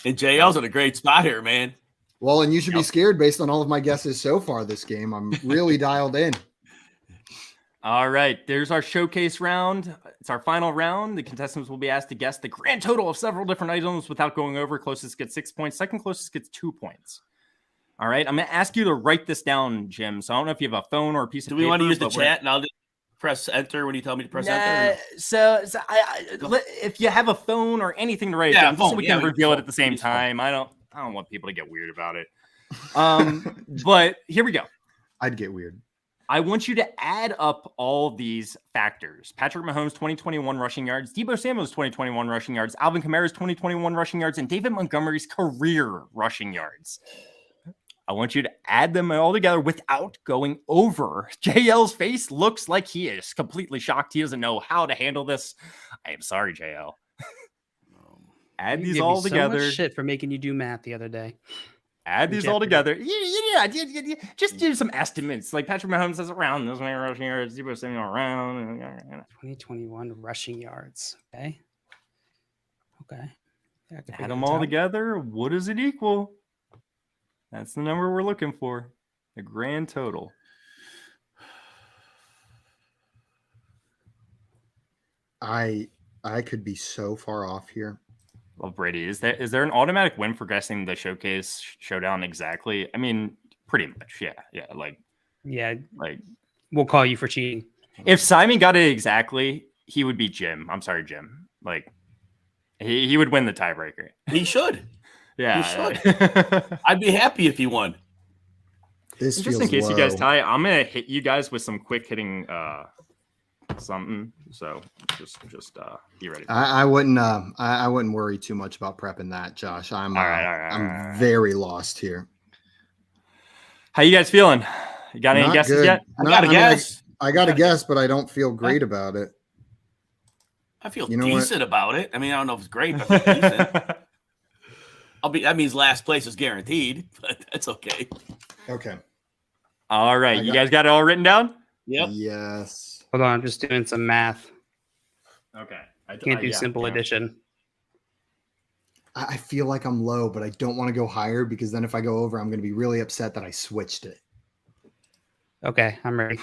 And JL's in a great spot here, man. Well, and you should be scared based on all of my guesses so far this game. I'm really dialed in. All right, there's our showcase round. It's our final round. The contestants will be asked to guess the grand total of several different items without going over. Closest gets 6 points. Second closest gets 2 points. All right, I'm going to ask you to write this down, Jim. So I don't know if you have a phone or a piece of paper. Do we want to use the chat and I'll just press enter when you tell me to press enter? So if you have a phone or anything to write it down, so we can reveal it at the same time. I don't want people to get weird about it. But here we go. I'd get weird. I want you to add up all these factors. Patrick Mahomes' 2021 rushing yards, Deebo Samuel's 2021 rushing yards, Alvin Kamara's 2021 rushing yards, and David Montgomery's career rushing yards. I want you to add them all together without going over. JL's face looks like he is completely shocked. He doesn't know how to handle this. I am sorry, JL. Add these all together. So much shit for making you do math the other day. Add these all together. Yeah. Just do some estimates. Like Patrick Mahomes has around this many rushing yards. Deebo Samuel around. 2021 rushing yards. Okay. Add them all together. What does it equal? That's the number we're looking for. The grand total. I could be so far off here. Well, Brady, is there an automatic win for guessing the showcase showdown exactly? I mean, pretty much. Yeah. Like we'll call you for cheating. If Simon got it exactly, he would beat Jim. I'm sorry, Jim. Like he would win the tiebreaker. He should. Yeah, he should. I'd be happy if he won. This just in case you guys tie, I'm gonna hit you guys with some quick hitting something. So just be ready. I wouldn't worry too much about prepping that, Josh. I'm very lost here. How you guys feeling? You got any guesses yet? I got a guess. I got a guess, but I don't feel great about it. I feel decent about it. I mean, I don't know if it's great, but I feel decent. That means last place is guaranteed, but that's okay. Okay. All right. You guys got it all written down? Yep. Yes. Hold on, I'm just doing some math. Okay. I can't do simple addition. I feel like I'm low, but I don't want to go higher because then if I go over, I'm going to be really upset that I switched it. Okay, I'm ready.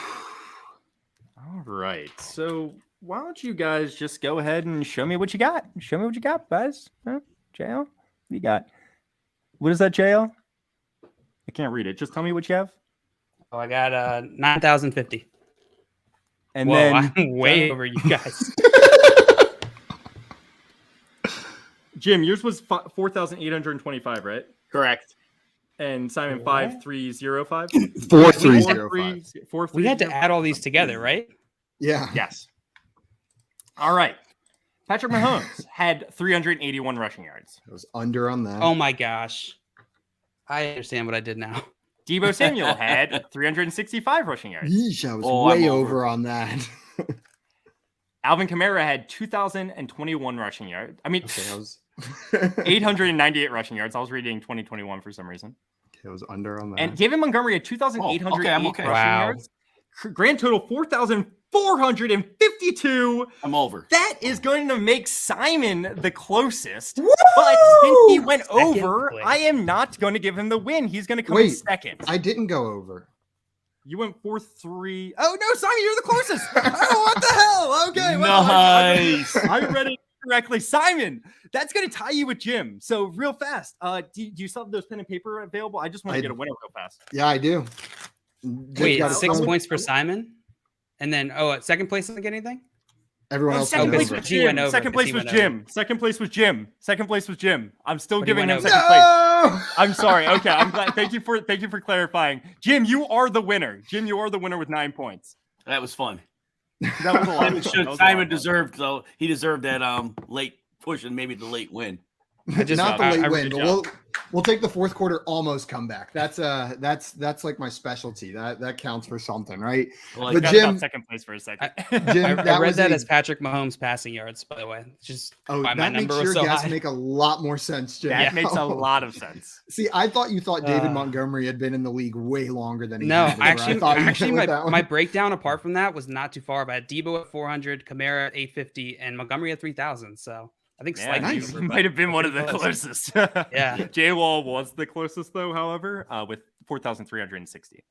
All right. So why don't you guys just go ahead and show me what you got? Show me what you got, guys. JL? What you got? What is that, JL? I can't read it. Just tell me what you have. Oh, I got 9,050. And whoa, then I'm way over you guys. Jim, yours was 4,825, right? Correct. And Simon 5305. 4305. We had to add all these together, right? Yeah. Yes. All right. Patrick Mahomes had 381 rushing yards. It was under on that. Oh my gosh. I understand what I did now. Deebo Samuel had 365 rushing yards. Yeesh, I was way over on that. Alvin Kamara had 2,021 rushing yards. I mean, okay, I was 898 rushing yards. I was reading 2021 for some reason. Okay, I was under on that. And David Montgomery had 2,808 rushing yards. Grand total 4,452. I'm over. That is going to make Simon the closest. Woo! But since he went over, I am not going to give him the win. He's going to come in second. I didn't go over. You went 4-3. Oh no, Simon, you're the closest. Oh, what the hell? Okay, well, nice. I'm ready. correctly. Simon, that's going to tie you with Jim. So real fast, do you still have those pen and paper available? I just want to get a winner real fast. Yeah, I do. Wait, it's 6 points for Simon? And then, second place doesn't get anything? Everyone else. Second place was Jim. Second place was Jim. Second place was Jim. Second place was Jim. I'm still giving him second place. I'm sorry. Okay, I'm glad. Thank you for clarifying. Jim, you are the winner. Jim, you are the winner with 9 points. That was fun. That was a lot. Simon deserved, though. He deserved that late push and maybe the late win. Not the late win, but we'll take the fourth quarter almost comeback. That's like my specialty. That counts for something, right? Well, but Jim, second place for a second. Jim, I read that as Patrick Mahomes passing yards, by the way. Just that makes your guess make a lot more sense, Jim. That makes a lot of sense. See, I thought you thought David Montgomery had been in the league way longer than he had. No, actually my breakdown apart from that was not too far. But I had Debo at 400, Kamara at 850, and Montgomery at 3,000. So I think slightly nice. Might have been one of the closest. Yeah. J-Wall was the closest, though, however, with 4,360.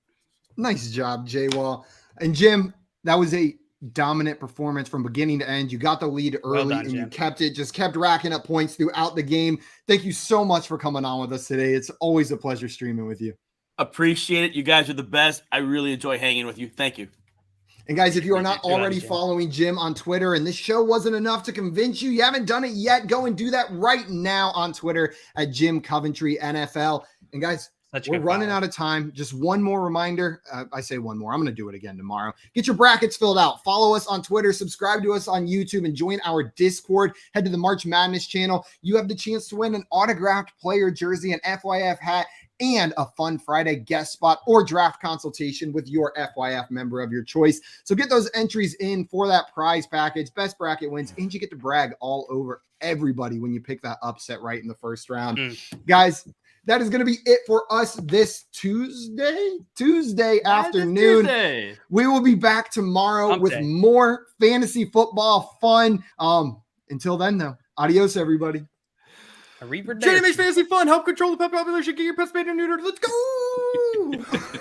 Nice job, J-Wall. And Jim, that was a dominant performance from beginning to end. You got the lead early and you kept it, just kept racking up points throughout the game. Thank you so much for coming on with us today. It's always a pleasure streaming with you. Appreciate it. You guys are the best. I really enjoy hanging with you. Thank you. And guys, if you are not already following Jim on Twitter and this show wasn't enough to convince you haven't done it yet, go and do that right now on Twitter at Jim Coventry NFL. And guys, we're running out of time. Just one more reminder. I say one more. I'm going to do it again tomorrow. Get your brackets filled out. Follow us on Twitter. Subscribe to us on YouTube and join our Discord. Head to the March Madness channel. You have the chance to win an autographed player jersey, an FYF hat, and a fun Friday guest spot or draft consultation with your FYF member of your choice. So get those entries in for that prize package. Best bracket wins, and you get to brag all over everybody when you pick that upset right in the first round. Guys, that is going to be it for us this Tuesday afternoon. We will be back tomorrow with more fantasy football fun. Until then, though, adios, everybody. Training makes fantasy fun. Help control the pet population. Get your pets spayed and neutered. Let's go.